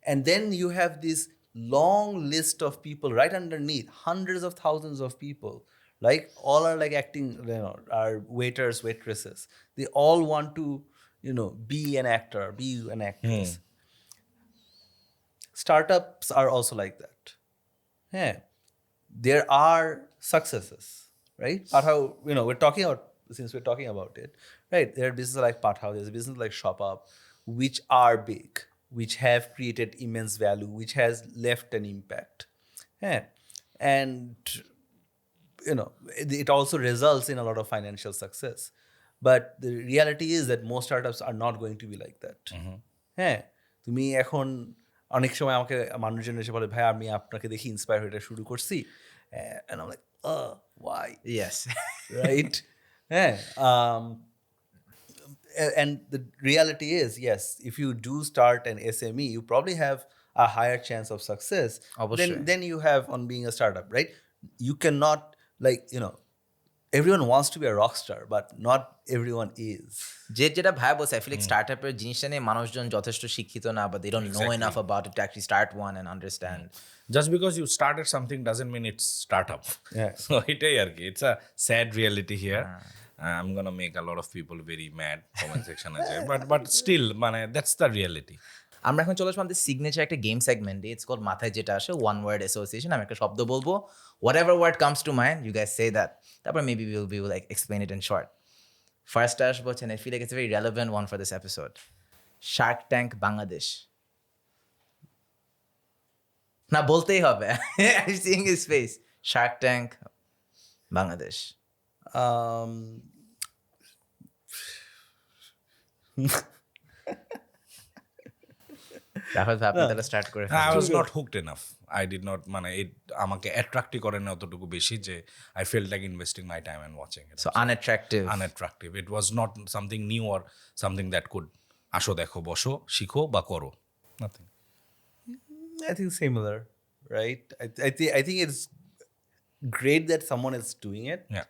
S1: and then you have this long list of people right underneath, hundreds of thousands of people. Like all are like acting, are waiters, waitresses. They all want to, be an actor, be an actress. Startups are also like that. Yeah, there are successes, right? Pathao, we're talking about, since we're talking about it, right? There are businesses like Pathao, there's a business like ShopUp, which are big, which have created immense value, which has left an impact. Yeah. And it also results in a lot of financial success. But the reality is that most startups are not going to be like that. হ্যাঁ, তুমি এখন অনেক সময় আমাকে মানুষজন এসে বলে, ভাই আমি আপনাকে দেখি ইন্সপায়ার হয়ে এটা শুরু করছি, and I'm like, why?
S2: Yes.
S1: Right? হ্যাঁ, and the reality is, yes, if you do start an SME, you probably have a higher chance of success
S2: অবশ্যই।
S1: than you have on being a startup, right? You cannot, everyone wants to be a rock star, but not everyone is.
S2: যেটা ভাই বলছে, I feel like startup-এর জিনিসটা নিয়ে মানুষজন যথেষ্ট শিক্ষিত না, but they don't know enough about it to actually start one and understand.
S3: Just because you started something doesn't mean it's startup.
S1: Yeah.
S3: So এটাই আর কি, it's a sad reality here. I'm gonna make a lot of people very mad comment section আছে, but still মানে that's the reality.
S2: আমরা এখন চলে আসবো আমাদের signature একটা গেম সেগমেন্টে, ইটস কল্ড মাথায় যেটা আসে ওয়ান ওয়ার্ড অ্যাসোসিয়েশন। আমি একটা শব্দ বলবো, whatever word comes to mind you guys say that, তারপর maybe will be like explain it in short. First আসবো, and I feel like it's a very relevant one for this episode. Shark Tank Bangladesh. না বলতেই হবে, I'm seeing his face. Shark Tank Bangladesh. Rafat ভাই, আপনি তাহলে start করে
S3: I was not hooked enough. I did not মানে আমাকে অ্যাট্রাক্টই করে না অতটুকু বেশি যে I felt like investing my time and watching it.
S2: So unattractive.
S3: Unattractive. It was not something new or something that could আসো দেখো বসো শিখো বা করো. Nothing.
S1: I think similar, right? I think it's great that someone is doing it.
S3: Yeah.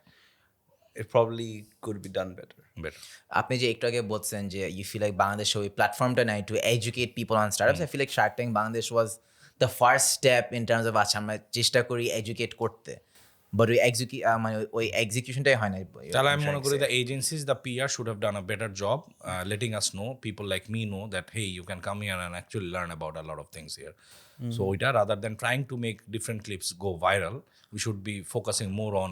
S1: It probably could be done better.
S3: Better.
S2: আপনি যে একটু আগে বলছেন যে ইউ ফিল লাইক বাংলাদেশে ওই প্ল্যাটফর্মটা নাই to educate people on startups, I feel like shark tank Bangladesh was the first step in terms of আচ্ছা আমরা চেষ্টা করি এডুকেট করতে, বাট ওই মানে ওই এক্সিকিউশনটাই হয় না।
S3: তাহলে আমি মনে করি the agencies, the PR should have done a better job letting us know, people like me know that hey, you can come here and actually learn about a lot of things here. So oita rather than trying to make different clips go viral, we should be focusing more on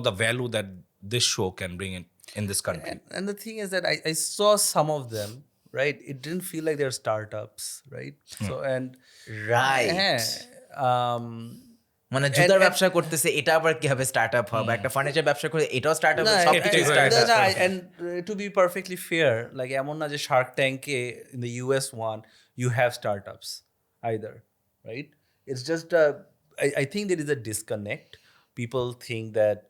S3: the value that this show can bring in this country.
S1: And the thing is that I saw some of them, right? It didn't feel like they're startups, right? So and
S2: right, মানে জুতার ব্যবসা করতেছে, এটা আবার কিভাবে startup হবে? একটা furniture ব্যবসা করে এটাও স্টার্টআপ, সব কিছু startup.
S1: and to be perfectly fair, like এমন না যে Shark Tank in the US one you have startups either, right? It's just I think there is a disconnect. People think that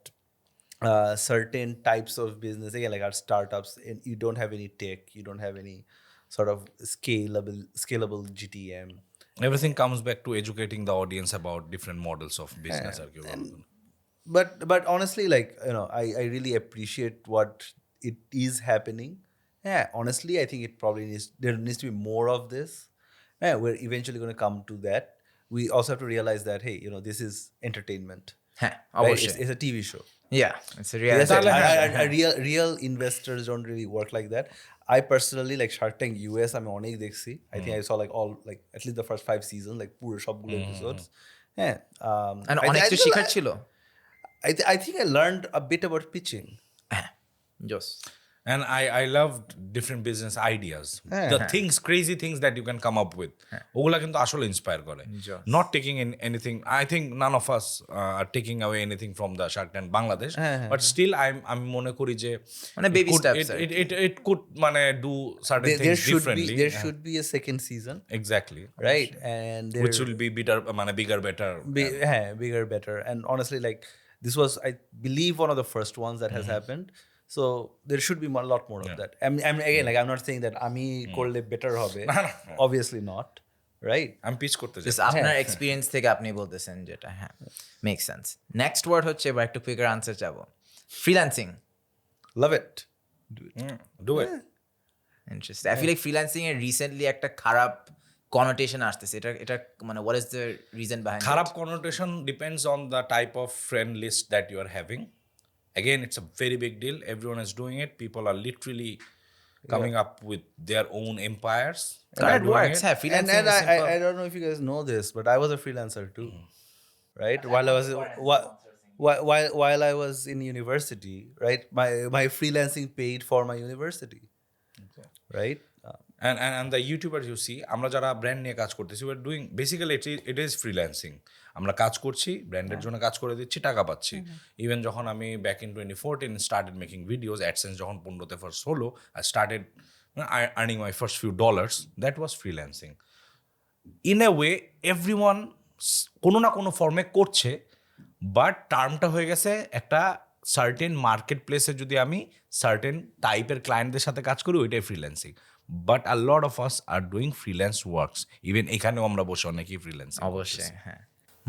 S1: certain types of business, again, like our startups, and you don't have any tech, you don't have any sort of scalable GTM.
S3: Everything comes back to educating the audience about different models of business.
S1: But honestly, like I really appreciate what it is happening. Yeah, honestly, I think there needs to be more of this. Yeah, we're eventually going to come to that. We also have to realize that hey, this is entertainment.
S2: হ্যাঁ,
S1: Right?
S2: অবশ্যই।
S1: It's a TV show.
S2: Yeah, it's a real.
S1: Real investors don't really work like that. I personally like Shark Tank US. I'm অনেক দেখছি. I think I saw like all like at least the first 5 seasons, like পুরো সবগুলো episodes. Yeah.
S2: And
S1: I
S2: অনেক
S1: think-
S2: কিছু
S1: I
S2: শেখার
S1: think-
S2: ছিল।
S1: I think I learned a bit about pitching.
S2: জোস।
S3: And I loved different business ideas. The crazy things that you can come up with. ওগুলা কিন্তু আসলে inspire করে. Not taking in anything. I think none of us are taking away anything from the Shark Tank Bangladesh. But still, I'm মনে করি যে
S2: মানে baby steps.
S3: it could মানে do certain things differently.
S1: There should be a second season,
S3: Exactly.
S1: right? And
S3: Which will be better, মানে bigger, better.
S1: bigger, better. And honestly, like this was, I believe, one of the first ones that has happened. So there should be a lot more of that. I'm again, like I'm not saying that আমি করলে better হবে. Obviously not, right?
S3: আমি pitch করতে চাই।
S2: Just আপনার experience থেকে আপনি বলতেছেন যেটা, হ্যাঁ, মেক সেন্স। নেক্সট ওয়ার্ড হচ্ছে, এবার একটু কুইকার আনসার চাবো, freelancing.
S1: Love it.
S3: Do it.
S2: Interesting. I feel like freelancing এর রিসেন্টলি একটা খারাপ কনোটেশন আসতেছে, এটা মানে what is the reason behind?
S3: খারাপ connotation depends on the type of friend list that you are having. Again, it's a very big deal. Everyone is doing it. People are literally coming up with their own empires.
S2: It works. Yeah, freelancing
S1: And
S2: is simple.
S1: I don't know if you guys know this, but I was a freelancer too, right? While I was while I was in university, right? My freelancing paid for my university, right?
S3: And the YouTubers you see, আমরা যারা brand নিয়ে কাজ করতেছি, we're doing basically it is freelancing. আমরা কাজ করছি, ব্র্যান্ডের জন্য কাজ করে দিচ্ছি, টাকা পাচ্ছি। ইভেন যখন আমি back in 2014 started making videos, AdSense যখন 15তে ফার্স্ট হলো, I started earning my first few dollars. That was freelancing. In a way, everyone কোনো না কোনো ফর্মে করছে, বাট টার্মটা হয়ে গেছে একটা সার্টেন মার্কেট প্লেসে যদি আমি সার্টেন টাইপের ক্লায়েন্টদের সাথে কাজ করি, ওইটাই freelancing. But a lot of us are doing freelance works. Even এখানেও আমরা বসে অনেকেই ফ্রিল্যান্সিং।
S2: অবশ্যই, হ্যাঁ।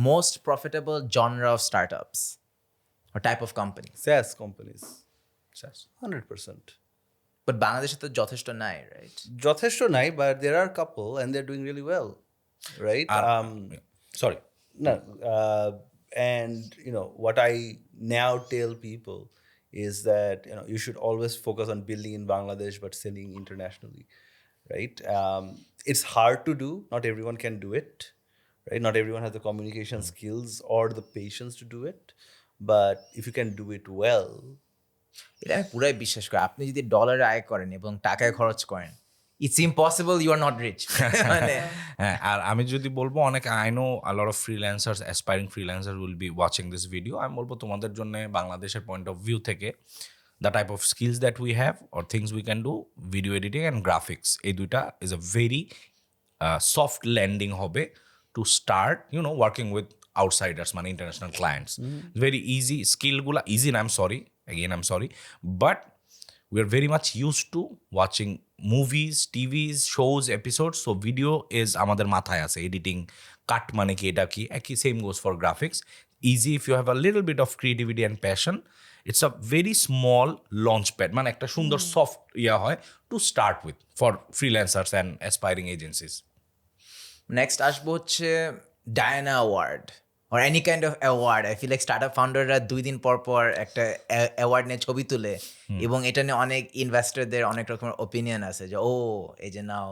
S2: Most profitable genre of startups or type of company?
S1: SaaS companies, SaaS 100%.
S2: But বাংলাদেশে তো যথেষ্ট নাই, right?
S1: যথেষ্ট নাই, but there are a couple and they're doing really well, right?
S3: Sorry.
S1: No, and what I now tell people is that you should always focus on building in Bangladesh but selling internationally, right? It's hard to do. Not everyone can do it, right? Not everyone has the communication skills or the patience to do it. But if you can do it well,
S2: এটা আমি পুরাই বিশ্বাস করি। আপনি যদি ডলারে আয় করেন এবং টাকায় খরচ করেন, it's impossible you are not rich. মানে
S3: হ্যাঁ, আর আমি যদি বলবো, অনেক I know a lot of freelancers, aspiring freelancer will be watching this video. আমি বলবো তোমাদের জন্য বাংলাদেশের পয়েন্ট অফ ভিউ থেকে the type of skills that we have or things we can do, video editing and graphics, এই দুইটা is a very soft landing হবে to start working with outsiders, মানে international clients. Very easy স্কিলগুলা, easy না, I'm sorry, but we are very much used to watching movies, TVs, shows, episodes. So video is আমাদের মাথায় আছে, editing, কাট মানে কি, এটা কি, একই same goes for graphics. Easy if you have a little bit of creativity and passion, it's a very small launch pad, মানে একটা সুন্দর সফট হয় to start with for freelancers and aspiring agencies.
S2: Next আসবো হচ্ছে Diana award or any kind of award. I feel like startup founderরা 2 দিন পর পর একটা অ্যাওয়ার্ড নিয়ে ছবি তুলে, এবং এটা নিয়ে অনেক ইনভেস্টরদের অনেক রকমের ওপিনিয়ন আছে যে এই যে নাও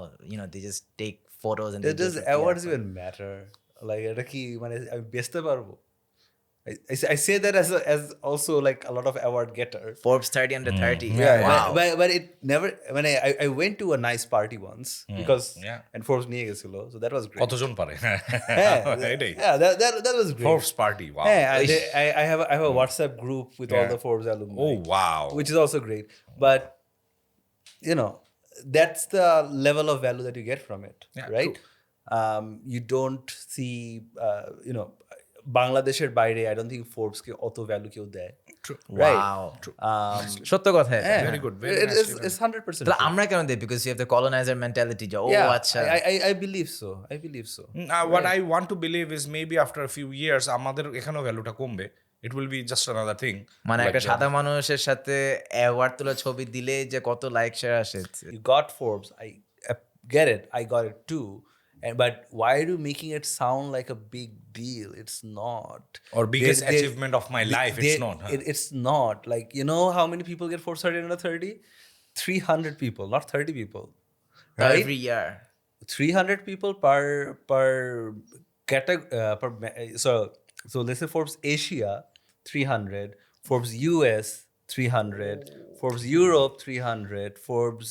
S2: they just take photos and
S1: does awards even matter? Like এটা কি মানে আমি বেচতে পারবো? I say that as also like a lot of award getter.
S2: Forbes 30 under 30.
S1: Yeah,
S2: Wow.
S1: but it never. When I went to a nice party once because and Forbes নিয়ে গেছিল, so that was great.
S3: কতজন পারে? এটাই
S1: that was great.
S3: Forbes party, wow.
S1: Yeah, I have a WhatsApp group with all the Forbes alumni.
S3: Oh wow.
S1: Which is also great, but that's the level of value that you get from it,
S3: Yeah,
S1: right? You don't see বাংলাদেশের বাইরে I don't think Forbes কে অত value কেউ দেয়।
S3: True.
S1: Right?
S2: Wow. সত্য কথা এটা।
S1: Yeah.
S3: Very good, very
S1: It
S3: nice
S1: is,
S3: to
S1: it's 100%.
S2: তাহলে আমরা কেন দেই? Because you have the colonizer mentality যে আচ্ছা।
S1: I believe so. I believe so.
S3: What I want to believe is maybe after a few years আমাদের এখানেও ভ্যালুটা কমবে। It will be just another thing.
S2: মানে
S3: Like
S2: একটা সাদা মানুষের সাথে অ্যাওয়ার্ড তোলা ছবি দিলে যে কত লাইক শেয়ার আসে।
S1: You got Forbes. I get it. I got it too. But why are you making it sound like a big deal? It's not.
S3: Or biggest achievement of my life. It's not.
S1: It's not. Like, you know how many people get Forbes 30 under 30? 300 people, not 30 people. Right?
S2: Every year.
S1: 300 people per category. So let's say Forbes Asia 300, Forbes US 300, Forbes Europe 300, Forbes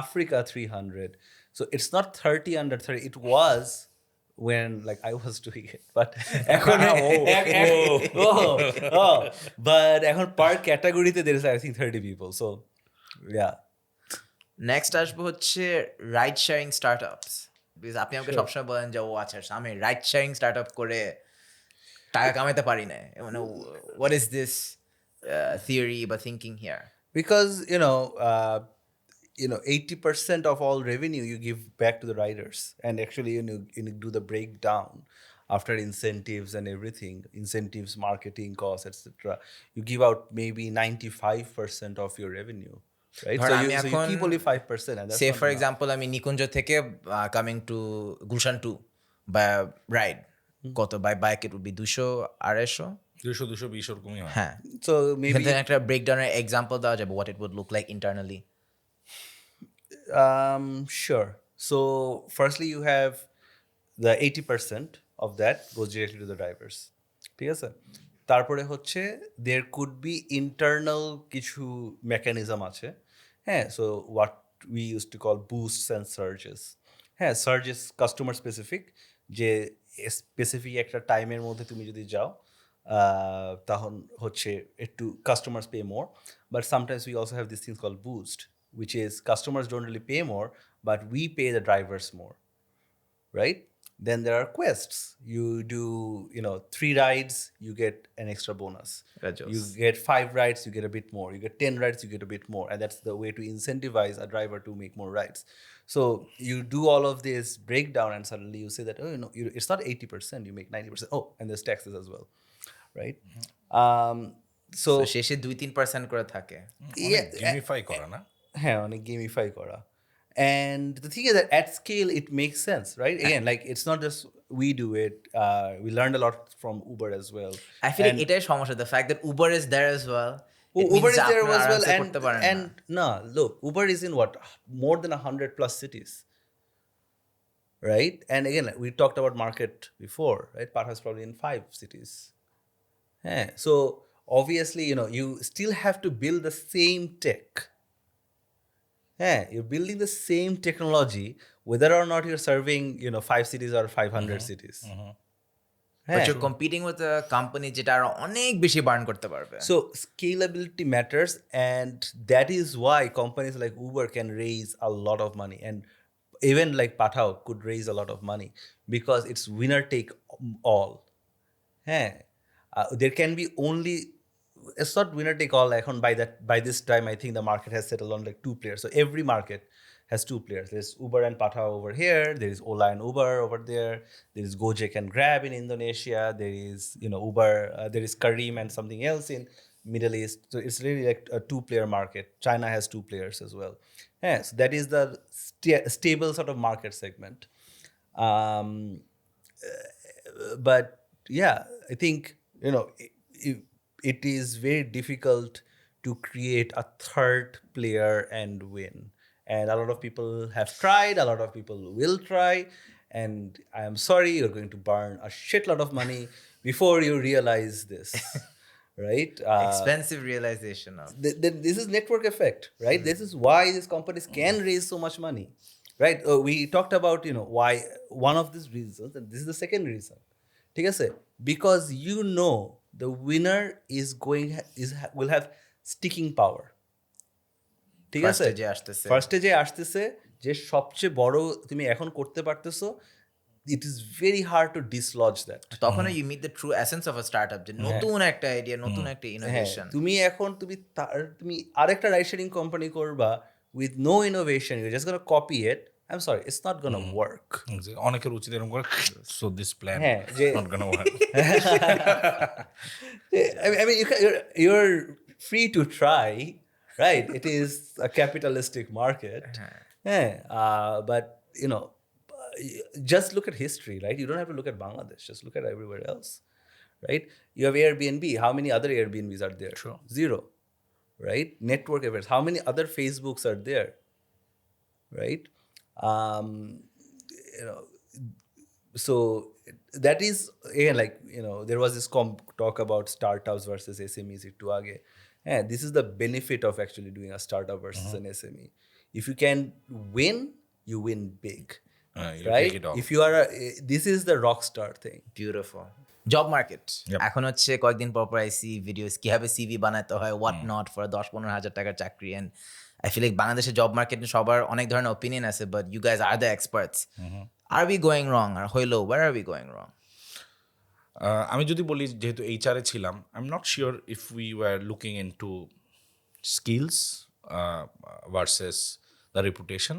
S1: Africa 300. So it's not 30 under 30. It was when like I was doing it, but but এখন per category there is I think 30 people. So yeah.
S2: Next আসবো হচ্ছে ride sharing startups. Because আপনি আমাকে সবসময় বলেন যে আচ্ছা আমি রাইড শেয়ারিং স্টার্টআপ করে টাকা কামাইতে পারি না, মানে হোয়াট ইজ দিস থিওরি বা thinking here?
S1: Because 80% of all revenue you give back to the riders, and actually you do the breakdown after incentives and everything, incentives, marketing costs, etc. You give out maybe 95% of your revenue, right? So you keep only 5%, and that's
S2: say
S1: not
S2: for
S1: enough.
S2: Example আমি নিকুঞ্জ থেকে coming to Gulshan 2 বা ride কত by bike it would be 200-250
S3: 200-220 এরকমই হয়।
S2: হ্যাঁ।
S1: So maybe
S2: একটা ব্রেকডাউনের example দেওয়া যাবে what it would look like internally.
S1: Sure. So firstly you have the 80% of that goes directly to the drivers. ঠিক আছে? তারপরে হচ্ছে there could be internal কিছু mechanism আছে, হ্যাঁ, so what we used to call boosts and surges, হ্যাঁ, surges customer specific, যে specific একটা টাইমের মধ্যে তুমি যদি যাও তখন হচ্ছে একটু customers pay more, but sometimes we also have these things called boost, which is customers don't really pay more but we pay the drivers more, right? Then there are quests. You do, 3 rides, you get an extra bonus.
S2: Rajos.
S1: You get 5 rides, you get a bit more. You get 10 rides, you get a bit more. And that's the way to incentivize a driver to make more rides. So you do all of this breakdown and suddenly you say that, it's not 80%, you make 90%. Oh, and there's taxes as well, right? So
S2: So শেষে 2-3% করে থাকে
S3: gamify করা না
S1: হ্যাঁ, অনেক gamify করা. And the thing is that at scale it makes sense, right? Again, like it's not just we do it. We learned a lot from Uber as well.
S2: I feel like
S1: And
S2: এটাই সমস্যা, the fact that Uber is there as well. It
S1: Uber
S2: means
S1: is there
S2: আপনারা
S1: as well,
S2: আরামসে করতে পারেন
S1: and
S2: না।
S1: no, look, Uber is in what, more than 100 plus cities, right? And again, like we talked about market before, right? Pathao is probably in 5 cities. Yeah. So obviously, you still have to build the same tech. Yeah, you're building the same technology, whether or not you're serving, 5 cities or 500 cities.
S2: But you're competing with a company যেটা আরো অনেক বেশি burn করতে পারবে।
S1: So scalability matters, and that is why companies like Uber can raise a lot of money, and even like Pathao could raise a lot of money because it's winner take all. Yeah. There can be only, it's not winner take all. By this time, I think the market has settled on like 2 players. So every market has 2 players. There's Uber and Pathao over here. There is Ola and Uber over there. There is Gojek and Grab in Indonesia. There is, Uber. There is Careem and something else in Middle East. So it's really like a 2-player market. China has 2 players as well. Yeah, so that is the stable sort of market segment. But yeah, I think, it is very difficult to create a third player and win. And a lot of people have tried, a lot of people will try. And I am sorry, you're going to burn a shitload of money before you realize this, right?
S2: Expensive realization of.
S1: This is network effect, right? This is why these companies can raise so much money, right? We talked about, why one of these reasons, and this is the second reason. ঠিক আছে? Because the winner will have sticking power. ঠিক আছে?
S2: First-এ যে আসতেছে।
S1: ফার্স্টে যে আসতেছে, যে সবচেয়ে বড় তুমি এখন করতে পারতেছো, it is very hard to dislodge that.
S2: তখন you meet the true essence of a startup, যে নতুন একটা আইডিয়া, নতুন একটা ইনোভেশন।
S1: তুমি আরেকটা রাইড শেয়ারিং কোম্পানি করবা with no innovation, you're just going to copy it. I'm sorry, it's not going to work.
S3: অনেকের উচিত এরকম করে so this plan
S1: হ্যাঁ, যে-
S3: not gonna work
S1: I mean, you're free to try, right? It is a capitalistic market. But, just look at history, right? You don't have to look at Bangladesh. Just look at everywhere else, right? You have Airbnb. How many other Airbnbs are there?
S3: Sure.
S1: 0, right? Network effects. How many other Facebooks are there, right? So that is, again, like, there was this talk about startups versus SMEs একটু আগে. This is the benefit of actually doing a startup versus an SME. If you can win, you win big,
S3: you
S1: right?
S3: take it all.
S1: If you are this is the rock star thing.
S2: Beautiful. Job market
S3: Yep.
S2: এখন হচ্ছে কয়েকদিন পর আইসি videos কিভাবে CV বানাতে হয়, what not for 10-15 হাজার টাকার চাকরি। এন্ড আই ফিল লাইক বাংলাদেশের জব মার্কেট সবার অনেক ধরনের ওপিনিয়ন আছে, but you guys are the experts. Are we going wrong? আর হইলো where are we going wrong?
S3: আমি যদি বলি, যেহেতু এইচআরে ছিলাম, I am not sure if we were looking into skills versus the reputation,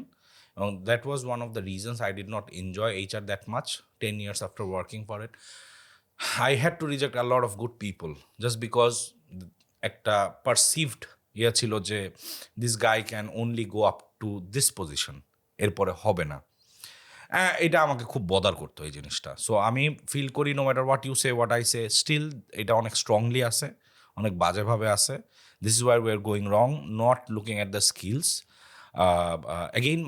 S3: এবং that was one of the reasons I did not enjoy HR that much 10 years after working for it. I had to reject a lot of good people just because একটা perceived ছিল যে this guy can only go up to this position, এরপরে হবে না। এটা আমাকে খুব bother করতো এই জিনিসটা। সো আমি ফিল করি no matter what you say, what I say, still এটা অনেক স্ট্রংলি আছে, অনেক বাজেভাবে আছে। This is where we are going wrong, not looking at the skills. Again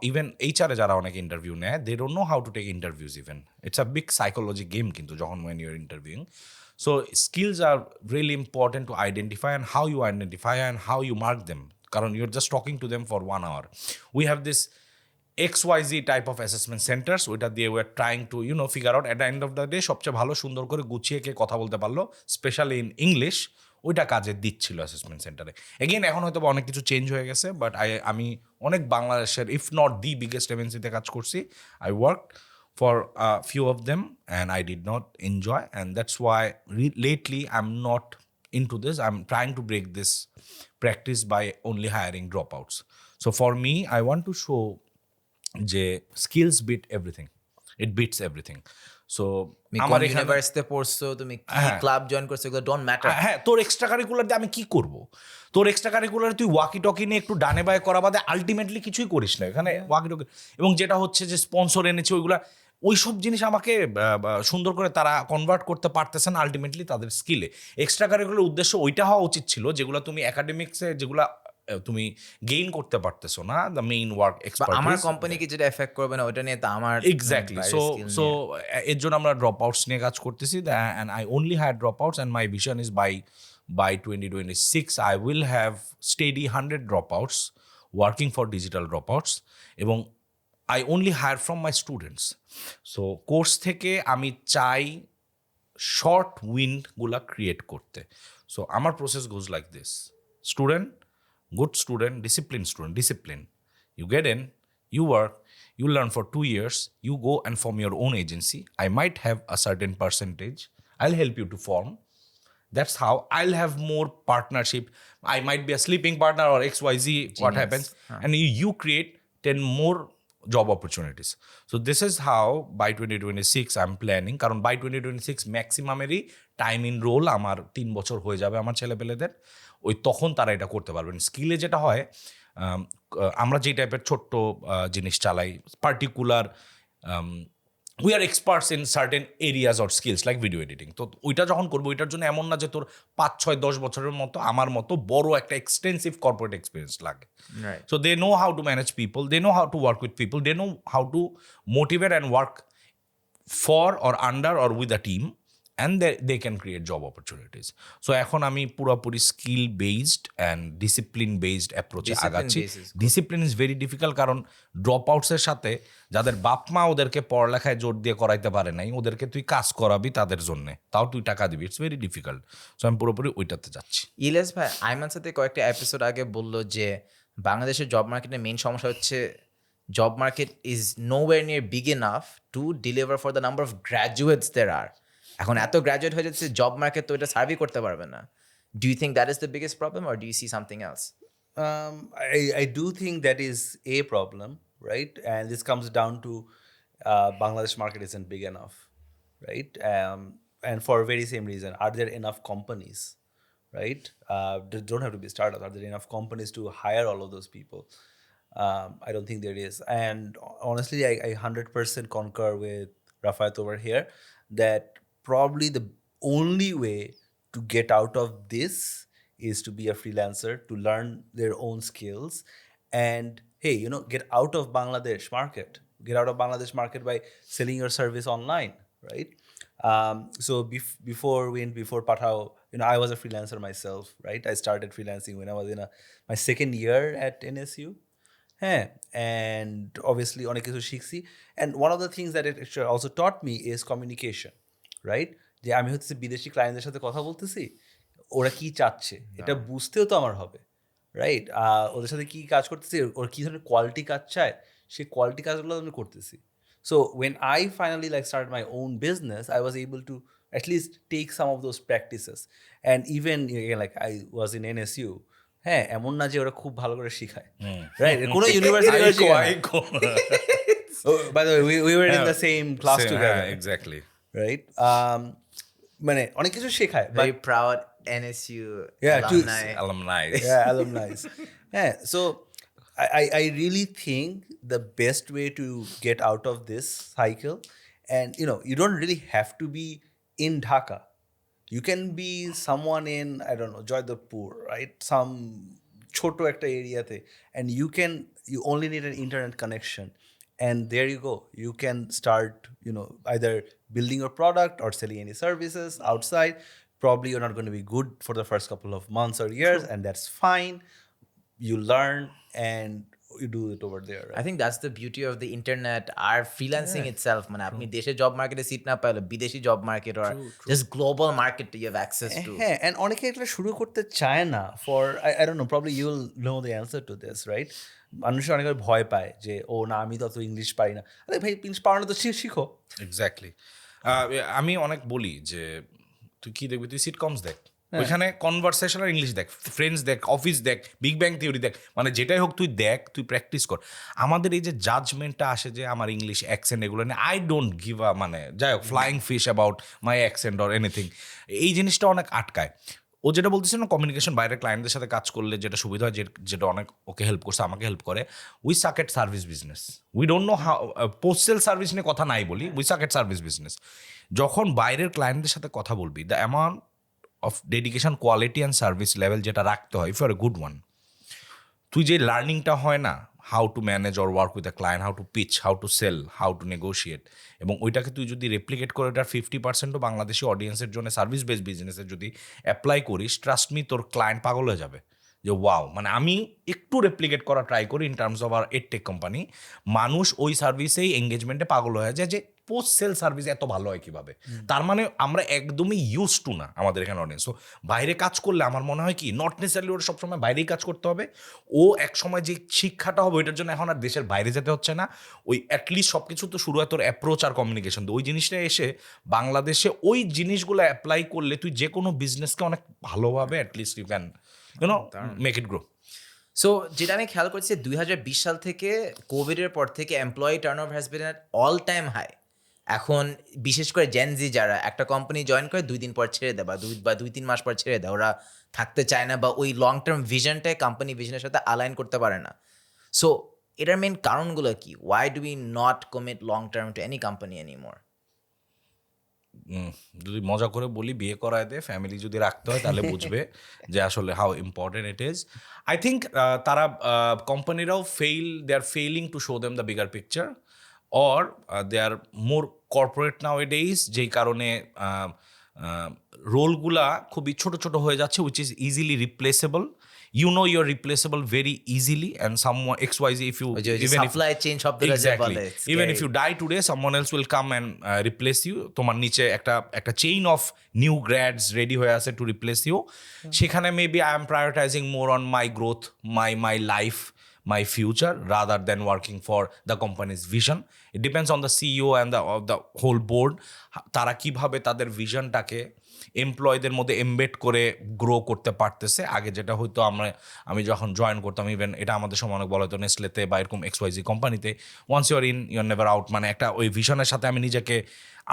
S3: even এইচআরে যারা অনেক ইন্টারভিউ নেয়, they don't know how to take interviews even. It's a big psychology game কিন্তু যখন when you're interviewing. So skills are really important to identify, and how you identify and how you mark them. Karan, you're just talking to them for 1 hour. We have this XYZ type of assessment centers, ওইটা দিয়ে we're trying to figure out at the end of the day সবচেয়ে ভালো সুন্দর করে গুছিয়ে কে কথা বলতে পারলো, স্পেশালি ইন ইংলিশ, ওইটা কাজে দিচ্ছিল অ্যাসেসমেন্ট সেন্টারে। এগেইন এখন হয়তো অনেক কিছু চেঞ্জ হয়ে গেছে, বাট আমি অনেক বাংলাদেশের ইফ নট দি বিগেস্ট এমএনসিতে কাজ করছি। I work for a few of them and I did not enjoy, and that's why lately I'm not into this. I'm trying to break this practice by only hiring dropouts. So for me, I want to show যে skills beat everything. It beats everything. So
S2: আমার ইউনিভার্সিটিতে পড়ছো, তুমি কি club join করছো, এগুলো don't matter.
S3: হ্যাঁ, তোর এক্সট্রা কারিকুলার দিয়ে আমি কি করব? তোর এক্সট্রা কারিকুলার তুই ওয়াকি টকি নিয়ে একটু ডানে বায়ে করা বাদে আলটিমেটলি কিছুই করিস না এখানে ওয়াকি টকি। এবং যেটা হচ্ছে যে স্পন্সর এনেছে ওইগুলা, ওইসব জিনিস আমাকে সুন্দর করে তারা কনভার্ট করতে পারতেছে না আলটিমেটলি তাদের স্কিলে। এক্সট্রা কারিকুলার উদ্দেশ্য ওইটা হওয়া উচিত ছিল যেগুলো তুমি একাডেমিক্সে যেগুলো তুমি গেইন করতে পারতেছো না, দ্য মেইন ওয়ার্ক এক্সপার্টিস।
S2: আমার কোম্পানিকে যেটা এফেক্ট করবে না ওটা নিয়ে তো আমার
S3: এক্স্যাক্টলি। সো এর জন্য আমরা ড্রপ আউটস নিয়ে কাজ করতেছি, and I only had drop outs, and my vision is by 2026 I will have steady 100 dropouts working for digital dropouts, এবং I only hire from my students. So course থেকে আমি চাই শর্ট উইন্ডগুলা ক্রিয়েট করতে। So আমার process goes like this: student, good student, discipline. You get in, you work, you learn for 2 years, you go and form your own agency. I might have a certain percentage. I'll help you to form. That's how I'll have more partnership. I might be a sleeping partner or XYZ, what happens. And you create 10 more job opportunities. So this is how by 2026 I'm planning. কারণ by 2026 ম্যাক্সিমামেরই time in role আমার 3 বছর হয়ে যাবে আমার ছেলেপেলেদের। ওই তখন তারা এটা করতে পারবেন। স্কিলে যেটা হয়, আমরা যে টাইপের ছোট্ট জিনিস চালাই, particular we are experts in certain areas or skills like video editing. তো ওইটা যখন করবো, ওইটার জন্য এমন না যে তোর 5, 6, 10 বছরের মতো আমার মতো বড় একটা এক্সটেন্সিভ কর্পোরেট এক্সপিরিয়েন্স লাগে। So they know how to manage people, they know how to work with people, they know how to motivate and work for or under or with a team, and they can create job opportunities. So এখন আমি পুরোপুরি skill based and discipline based অ্যাপ্রোচে আগাচ্ছি। Discipline is very difficult, কারণ ড্রপ আউটসের সাথে যাদের বাপ মা ওদেরকে পড়ালেখায় জোর দিয়ে করাইতে পারে নাই, ওদেরকে তুই কাজ করাবি তাদের জন্যে, তাও তুই টাকা দিবি। It's very difficult. সো আমি পুরোপুরি ওইটাতে যাচ্ছি।
S2: ইলিয়াস ভাই আইমান সাথে কয়েকটা এপিসোড আগে বললো যে বাংলাদেশের জব মার্কেটের মেইন সমস্যা হচ্ছে job market is nowhere near big enough to deliver for the number of graduates there are. এখন এত গ্র্যাজুয়েট হয়ে যাচ্ছে জব মার্কেট, তো এটা সার্ভে করতে পারবে না। Do you think that is the biggest problem or do you see something else?
S1: I do think that is a problem, right? And this comes down to Bangladesh market isn't big enough, right? And for a very same reason, are there enough companies, right? They don't have to be startups. Are there enough companies to hire all of those people? I don't think there is. And honestly, I 100% concur with Rafayat over here that probably the only way to get out of this is to be a freelancer, to learn their own skills, and hey, get out of Bangladesh market. Get out of Bangladesh market by selling your service online, right? So before Pathao, I was a freelancer myself, right? I started freelancing when I was in my second year at NSU. And obviously অনেক কিছু শিখছি, and one of the things that it also taught me is communication, right? যে আমি হচ্ছে বিদেশি ক্লায়েন্টদের সাথে কথা বলতেছি, ওরা কি চাচ্ছে এটা বুঝতেও তো আমার হবে, রাইট? ওদের সাথে কি কাজ করতেছি, ওরা কি ধরনের কোয়ালিটি কাজ চায়, সেই কোয়ালিটি কাজগুলো আমি করতেছি। So when I finally started my own business, I was able to at least take some of those practices, and even again, I was in NSU. হ্যাঁ, এমন না যে ওরা খুব ভালো করে শিখায়, রাইট? কোনো university by the way, we were in the same class together,
S3: exactly,
S1: right? মানে অনেক কিছু শেখায়,
S2: Very proud NSU
S3: alumni.
S1: Alumni. Yeah, so I really think the best way to get out of this cycle, and you don't really have to be in Dhaka. You can be someone in, I don't know, Jaidapur, right? Some ছোট একটা এরিয়াতে, and you only need an internet connection, and there you go, you can start, either building your product or selling any services outside. Probably you're not going to be good for the first couple of months or years, and that's fine. You learn and you do it over there, right?
S2: I think that's the beauty of the internet R freelancing itself, মানে আপনি দেশের job মার্কেটে seat না পাইলে বিদেশি job market or just global market you have access to.
S1: হ্যাঁ, and অনেকে এটা শুরু করতে চায় না for I don't know, probably you'll know the answer to this, right? মানুষ অনেকে ভয় পায় যে ও না, আমি তো অত ইংলিশ পারি না। আরে ভাই, ইংলিশ পারো না তো শিখো।
S3: এক্স্যাক্টলি। আমি অনেক বলি যে তুই কি দেখবি, তুই সিটকমস দেখ, ওইখানে কনভারসেশনাল ইংলিশ দেখ, ফ্রেন্ডস দেখ, অফিস দেখ, বিগ ব্যাং থিওরি দেখ, মানে যেটাই হোক তুই দেখ, তুই প্র্যাকটিস কর। আমাদের এই যে জাজমেন্টটা আসে যে আমার ইংলিশ অ্যাকসেন্ট এগুলো নিয়ে, আই ডোন্ট গিভ আ, মানে যাই হোক, flying fish about my accent or anything, এই জিনিসটা অনেক আটকায়। ও যেটা বলতেছে না, কমিউনিকেশন বাইরের ক্লায়েন্টদের সাথে কাজ করলে যেটা সুবিধা হয়, যেটা অনেক ওকে হেল্প করছে, আমাকে হেল্প করে, we suck at service business. We don't know how, postal service নিয়ে কথা নাই বলি, we suck at service business. যখন বাইরের ক্লায়েন্টদের সাথে কথা বলবি, the amount of dedication, quality and service level যেটা রাখতে হয়, if you are a good one, তুই যে লার্নিংটা হয় না, how to manage or work with a client, how to pitch, how to sell, how to negotiate, এবং ওইটাকে তুই যদি রেপ্লিকেট করে ওটার 50%ও বাংলাদেশি অডিয়েন্সের জন্য সার্ভিস বেসড বিজনেসে যদি অ্যাপ্লাই করিস, ট্রাস্ট মি, তোর ক্লায়েন্ট পাগল হয়ে যাবে যে ওয়াও, মানে আমি একটু রেপ্লিকেট করা ট্রাই করি in terms of our edtech company, মানুষ ওই সার্ভিসেই এঙ্গেজমেন্টে পাগল হয়ে যায় যে পোস্ট সেল সার্ভিস এত ভালো হয় কীভাবে। তার মানে আমরা একদমই ইউজ টু না আমাদের এখানে অডিয়েন্স। তো বাইরে কাজ করলে আমার মনে হয় কি, নট নেসেসারিলি ওরা সবসময় বাইরেই কাজ করতে হবে, ও এক সময় যে শিক্ষাটা হবে ওইটার জন্য এখন আর দেশের বাইরে যেতে হচ্ছে না। ওই অ্যাটলিস্ট সব কিছু তো শুরু হয় তোর অ্যাপ্রোচ আর কমিউনিকেশন, তো ওই জিনিসটা এসে বাংলাদেশে ওই জিনিসগুলো অ্যাপ্লাই করলে তুই যে কোনো বিজনেসকে অনেক ভালোভাবে at least you can make it grow.
S2: So যেটা আমি খেয়াল করছি 2020 সাল থেকে, কোভিডের পর থেকে employee turnover has been at all time high. এখন বিশেষ করে জেনজি যারা একটা কোম্পানি জয়েন করে 2 দিন পর ছেড়ে দেয়, বা 2-3 মাস পর ছেড়ে দেয়, ওরা থাকতে চায় না, বা ওই লং টার্ম ভিশনটাই কোম্পানি ভিশনের সাথে অ্যালাইন করতে পারে না। সো এটার মেন কারণগুলো কি? Why do we not commit long term to any company anymore?
S3: যদি মজা করে বলি, বিয়ে করায় দে, ফ্যামিলি যদি রাখতে হয় তাহলে বুঝবে যে আসলে how important it is. I think তারা কোম্পানিরাও they are failing to show them the bigger picture, or they are more corporate nowadays, যেই কারণে রোলগুলা খুবই ছোট ছোট হয়ে যাচ্ছে, which is easily replaceable. You know you're replaceable very easily, and someone XYZ, if you
S2: supply chain শব্দটা যে বলে,
S3: even if you die today, someone else will come and replace you. তোমার নিচে একটা চেইন অফ নিউ গ্র্যাডস রেডি হয়ে আছে to replace you. সেখানে maybe I am prioritising more on my growth, my life, my future, rather than working for the company's vision. It depends on the CEO and the whole board. তারা কিভাবে তাদের ভিশনটাকে এমপ্লয়ীদের মধ্যে embed করে grow করতে পারতেছে। আগে যেটা হয়তো আমি যখন জয়েন করতাম, ইভেন এটা আমাদের সময় অনেক বলা হতো নেসলেতে বা এরকম XYZ কোম্পানিতে, once you're in you're never out, মানে একটা ওই ভিশনের সাথে আমি নিজেকে,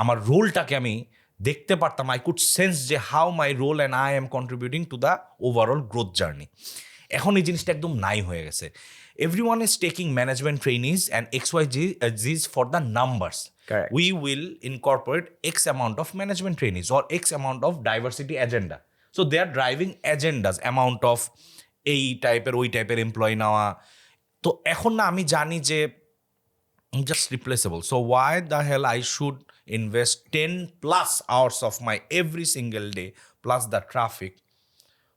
S3: আমার রোলটাকে আমি দেখতে পারতাম, আই কুড সেন্স যে how my role and I am contributing to the overall growth journey. এখন এই জিনিসটা একদম নাই হয়ে গেছে। Everyone is taking management trainees and XYZs for the numbers.
S2: Correct.
S3: We will incorporate X amount of management trainees or X amount of diversity agenda. So they are driving agendas, amount of এই টাইপের ওই টাইপের employee নেওয়া। তো এখন না আমি জানি যে just replaceable. So why the hell I should invest 10+ hours of my every single day plus the traffic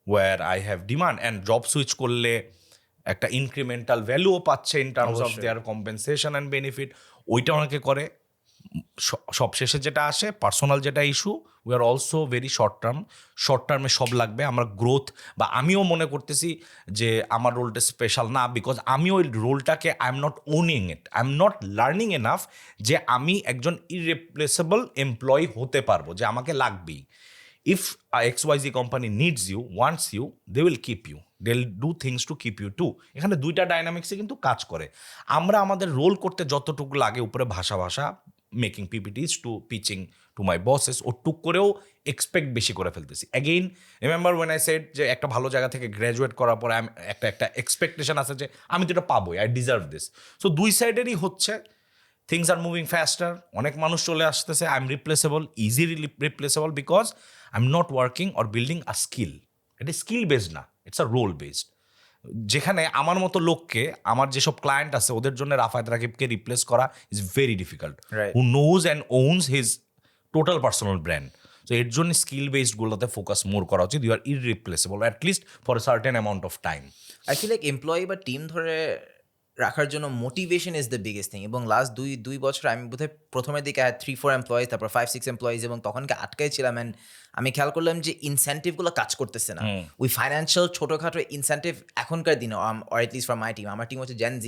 S3: where I have demand, and job switch করলে একটা ইনক্রিমেন্টাল ভ্যালুও পাচ্ছে in terms of their compensation and benefit, ওইটা অনেকে করে। সবশেষে যেটা আসে, personal যেটা issue, we are also very short টার্মে সব লাগবে। আমার গ্রোথ, বা আমিও মনে করতেছি যে আমার রোলটা স্পেশাল না, বিকজ আমি ওই রোলটাকে I am not owning it, I am not learning enough যে আমি একজন ইররিপ্লেসেবল এমপ্লয়ি হতে পারবো, যে আমাকে লাগবেই। If a XYZ company needs you, wants you, they will keep you. They'll do things to keep you too. এখানে দুইটা ডাইনামিক্সে কিন্তু কাজ করে। আমরা আমাদের রোল করতে যতটুকু লাগে, উপরে ভাষা making PPTs to pitching to my bosses, ও টুক করেও এক্সপেক্ট বেশি করে ফেলতেছি। Again remember when I said যে একটা ভালো জায়গা থেকে গ্র্যাজুয়েট করার পরে একটা এক্সপেকটেশন আছে যে আমি তো এটা পাবোই, আই ডিজার্ভ দিস। সো দুই সাইডেরই হচ্ছে, থিংস আর মুভিং ফাস্টার, অনেক মানুষ চলে আসতেছে, I am replaceable, easily replaceable, because I am not working or building a skill. এটা স্কিল বেসড না, ইটস আ রোল বেসড। যেখানে আমার মতো লোককে, আমার যেসব ক্লায়েন্ট আছে ওদের জন্য রাফায়েত রাকিবকে রিপ্লেস করা is very difficult,
S2: Right.
S3: Who knows and owns his total personal brand. তো এর জন্য স্কিল বেসডগুলোতে ফোকাস মোর করা উচিত। You are irreplaceable at least for a certain amount of time.
S2: I feel like employee বা টিম ধরে রাখার জন্য motivation is the biggest thing. এবং লাস্ট দুই বছর আমি বোধহয় প্রথমের দিকে 3-4 এমপ্লয়িজ, তারপর 5-6 এমপ্লয়িজ, এবং তখনকে আটকাই ছিলাম। অ্যান্ড আমি খেয়াল করলাম যে ইনসেন্টিভগুলো কাজ করতেছে না। ওই ফাইন্যান্সিয়াল ছোটোখাটো ইনসেন্টিভ এখনকার দিনে, or at least for my team, আমার টিম হচ্ছে Gen Z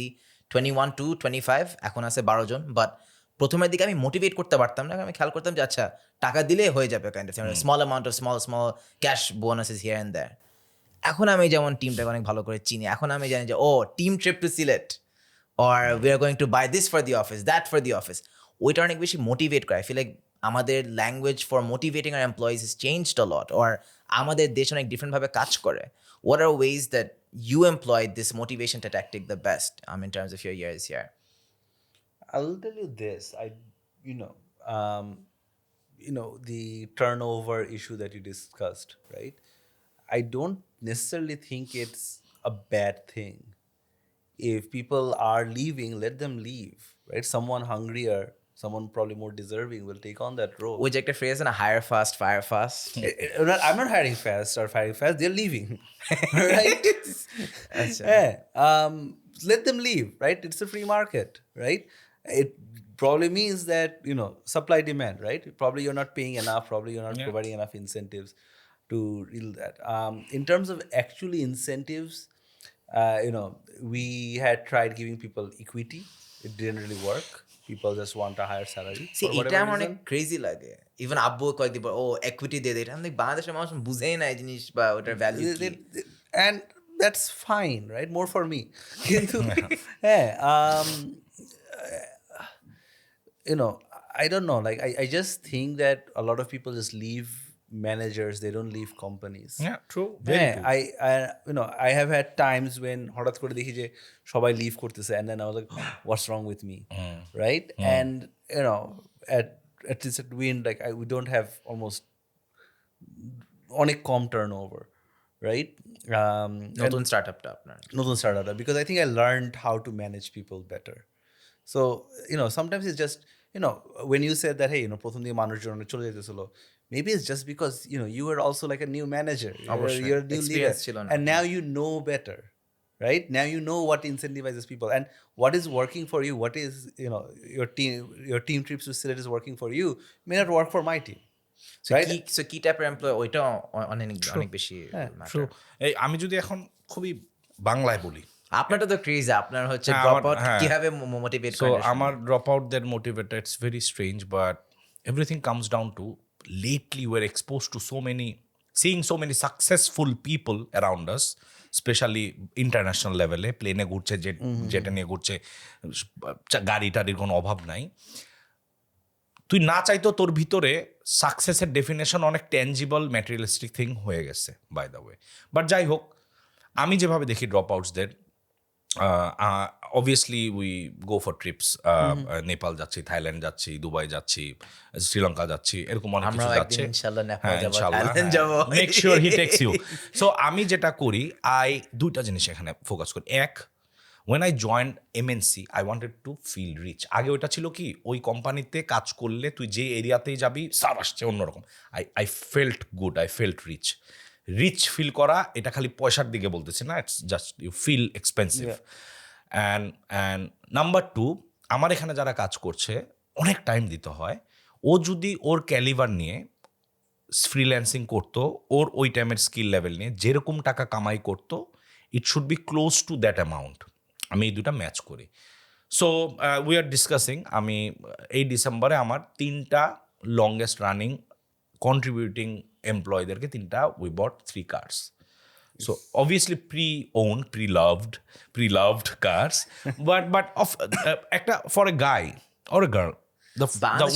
S2: 21 to 25, এখন আছে 12 জন। বাট প্রথমের দিকে আমি মোটিভেট করতে পারতাম না। আমি খেয়াল করতাম যে আচ্ছা টাকা দিলে হয়ে যাবে, kind of small amount of small cash bonuses here and there. এখন আমি যেমন টিমটাকে অনেক ভালো করে চিনি, এখন আমি জানি যে team trip to Sylhet, or we are going to buy this for the office, that for the office, ওইটা অনেক বেশি মোটিভেট করে। আই ফিল লাইক আমাদের language for motivating our employees is changed a lot, or আমাদের দেশ অনেক ডিফারেন্টভাবে কাজ করে। What are ways that you employ this মোটিভেশনটা tactic the best in terms of your years here?
S1: I'll tell you this. The turnover issue that you discussed, right? I don't necessarily think it's a bad thing. If people are leaving, let them leave, right? Someone hungrier, someone probably more deserving will take on that role.
S2: ওই যে একটা phrase না, hire fast, fire fast.
S1: I'm not hiring fast or firing fast. They're leaving, right?
S2: আচ্ছা।
S1: Yeah. Let them leave, right? It's a free market, right? It probably means that, supply demand, right? Probably you're not paying enough. Probably you're not providing enough incentives to deal that. In terms of actually incentives, we had tried giving people equity. It didn't really work. People just want a higher salary.
S2: See,
S1: for
S2: এটা
S1: whatever
S2: আমার অনেক
S1: reason.
S2: Crazy লাগে। Even আব্বু কয়েকদিন পর equity দিয়ে দেয়, আমি বাংলাদেশের মানুষ বুঝেই না এই জিনিস বা ওটার ভ্যালু কি।
S1: And that's fine, right? More for me. কিন্তু হ্যাঁ, I don't know. Like, I just think that a lot of people just leave managers. They don't leave companies.
S3: Yeah, true.
S1: Yeah, I have had times when হঠাৎ করে দেখি যে সবাই leave করতেছে, and then I was like, what's wrong with me, right? And at least at Wind, like we don't have almost অনেক কম turnover, right?
S2: নতুন স্টার্টআপটা আপনার
S1: নতুন startup, because I think I learned how to manage people better. So sometimes it's just when you said that, hey, প্রথম দিকে মানুষজন চলে যেতেছিল, maybe it's just because you were also like a new manager, you're a new leader,
S2: Experience ছিল না।
S1: and now you know better, right? Now you know what incentivizes people and what is working for you, what is your team trips to Silet is working for you may not work for my team, right?
S2: So কি টাইপের employ, ওইটা অনেক বেশি
S3: True. এই আমি যদি এখন খুবই বাংলায় বলি,
S2: আপনারটা তো ক্রেজ, আপনার হচ্ছে
S3: হ্যাঁ,
S2: ড্রপ
S3: আমার-
S2: আউট
S3: হ্যাঁ।
S2: কিভাবে মোটিভেট
S3: So
S2: করে।
S3: আমার dropout that motivator, it's very strange, but everything comes down to lately we're exposed to seeing so many successful people around us, especially international level. প্লেনে ঘুরছে, জেটে নিয়ে ঘুরছে, গাড়ি টাড়ির কোনো অভাব নাই। তুই না চাইতো তোর ভিতরে সাকসেসের ডেফিনেশন অনেক ট্যাঞ্জিবল ম্যাটেরিয়ালিস্টিক থিং হয়ে গেছে, বাই দ্য ওয়ে। বাট যাই হোক, আমি যেভাবে দেখি ড্রপ আউটসদের, obviously we go for trips, Nepal যাচ্ছি, থাইল্যান্ড যাচ্ছি, দুবাই যাচ্ছি, শ্রীলঙ্কা যাচ্ছি, এরকম অনেক কিছু
S2: আমরাও
S3: যাচ্ছে।
S2: একদিন ইনশাআল্লাহ নেপাল
S3: হ্যাঁ,
S2: যাব,
S3: ইনশাআল্লাহ,
S2: থাইল্যান্ড
S3: হ্যাঁ।
S2: যাব।
S3: Make sure he takes you. So আমি যেটা করি, দুইটা জিনিস এখানে ফোকাস করি। এক, when I joined MNC, I wanted to feel rich. আগে ওইটা ছিল কি, ওই কোম্পানিতে কাজ করলে তুই যে এরিয়াতেই যাবি সার আসছে অন্যরকম। I felt good, I felt rich. Rich feel করা, এটা খালি পয়সার দিকে বলতেছি না, it's just you feel expensive. And number two, আমার এখানে যারা কাজ করছে অনেক টাইম দিতে হয়। ও যদি ওর ক্যালিভার নিয়ে ফ্রিল্যান্সিং করতো, ওর ওই টাইমের স্কিল লেভেল নিয়ে যেরকম টাকা কামাই করতো, it should be close to that amount. আমি এই দুটা ম্যাচ করি। সো উই আর ডিসকাসিং, আমি এই ডিসেম্বরে আমার 3টা লংগেস্ট রানিং কন্ট্রিবিউটিং এমপ্লয়ীদেরকে 3 we bought 3 cars. So obviously pre-owned, pre-loved cars, but of একটা for a guy or a girl, the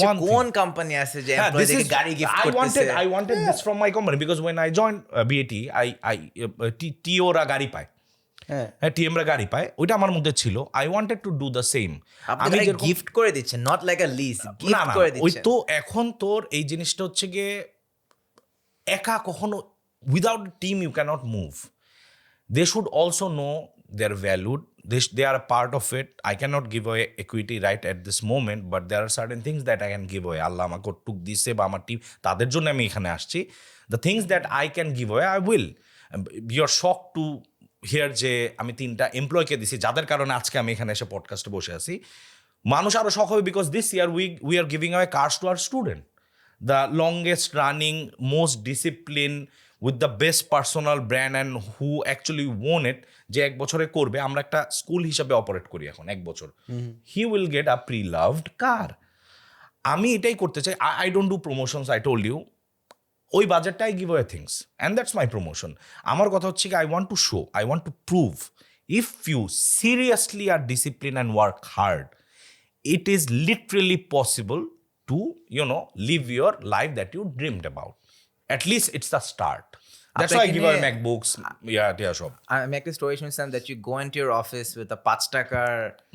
S3: one
S2: কোন
S3: thing,
S2: কোম্পানি আছে যে
S3: this
S2: এমপ্লয়ীদেরকে
S3: is-
S2: গাড়ি গিফট
S3: I
S2: করতেছে?
S3: wanted this from my company, because when I joined BAT, TO রা গাড়ি পায়, হ্যাঁ, TM রা গাড়ি পায়, ওইটা আমার মধ্যে ছিল। I wanted to do the same.
S2: আপনি গিফট করে দিচ্ছেন, নট লাইক আ লিজ,
S3: না,
S2: গিফট
S3: না,
S2: করে
S3: ওই
S2: দিচ্ছেন।
S3: তো এখন তোর এই জিনিসটা হচ্ছে গিয়ে একা কখনো without team you can't move. they should also know they're valued. They are a part of it. I cannot give away equity right at this moment, but there are certain things that I can give away. আল্লাহ আমাকে টুক দিছে বা আমার team, তাদের জন্য আমি এখানে আসছি. The things that I can give away, I will. You're shocked to hear যে আমি 3টা এমপ্লয়কে দিছি, যাদের কারণে আজকে আমি এখানে এসে পডকাস্টে বসে আছি. মানুষ আরো শখ হবে because this year we are giving away cars to our student. The longest running, most disciplined, with the best personal brand and who actually won it, যে 1 বছরে করবে, আমরা একটা স্কুল হিসাবে অপারেট করি এখন 1 বছর. He will get a pre-loved car. আমি এটাই করতে চাই. I don't do promotions, I told you. ওই বাজেটটাই give away things and that's my promotion. আমার কথা হচ্ছে কি, I want to show, I want to prove if you seriously are discipline and work hard, it is literally possible to, live your life that you dreamed about. At least it's the start. That's why I give away MacBooks. Yeah, সব.
S2: আমি একটা story শুনছিলাম that you go into your office with a 5 টাকার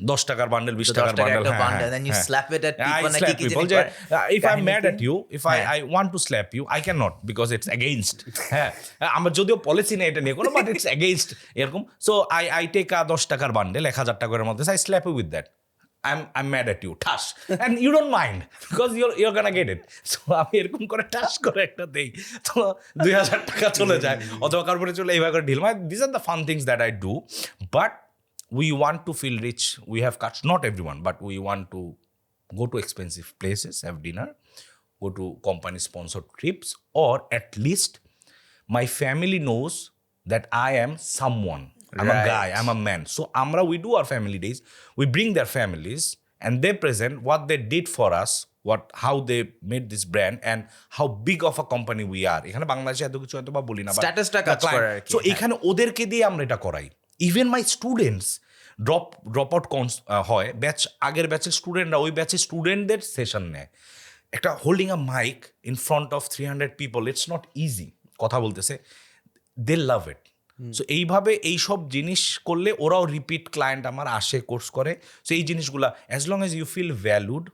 S3: 10 টাকার bundle, 20 টাকার bundle,
S2: and then you slap it at people.
S3: I slap people. If I'm mad at you, if I want to slap you, I cannot because it's against. হ্যাঁ, আমার যদিও policy নেই এটা নিয়ে কোনো, but it's against এরকম. So I take a 10 টাকার bundle 1000 টাকার মধ্যে, I slap you with that. I'm mad at you, ঠাস, and you don't mind because you're gonna get it. So আমি এরকম করে ঠাস করে একটা দেই, তো 2000 টাকা চলে যায় অথবা কারপরে চলে এইভাবে করে ঢিল মার. These are the fun things that I do, but we want to feel rich. We have cuts, not everyone, but we want to go to expensive places, have dinner, go to company sponsored trips, or at least my family knows that I am someone. I'm a guy, I'm a man. So we do our family days. We bring their families and they present what they did for us, how they made this brand and how big of a company we are. এখানে বাংলাদেশে এত কিছু হয়তো বা বলি না,
S2: স্ট্যাটাসটা কাজ করে আর কি.
S3: So এখানে ওদেরকে দিয়ে আমরা এটা করাই. Even my students drop out হয়, আগের ব্যাচের স্টুডেন্টরা ওই ব্যাচের স্টুডেন্টদের সেশন নেয়. একটা holding a mike in front of 300 people, it's not easy. কথা বলতেছে, দে লাভ ইট. সো এইভাবে এইসব জিনিস করলে ওরাও রিপিট ক্লায়েন্ট আমার আসে, কোর্স করে. সো এই জিনিসগুলা, as long as you feel valued,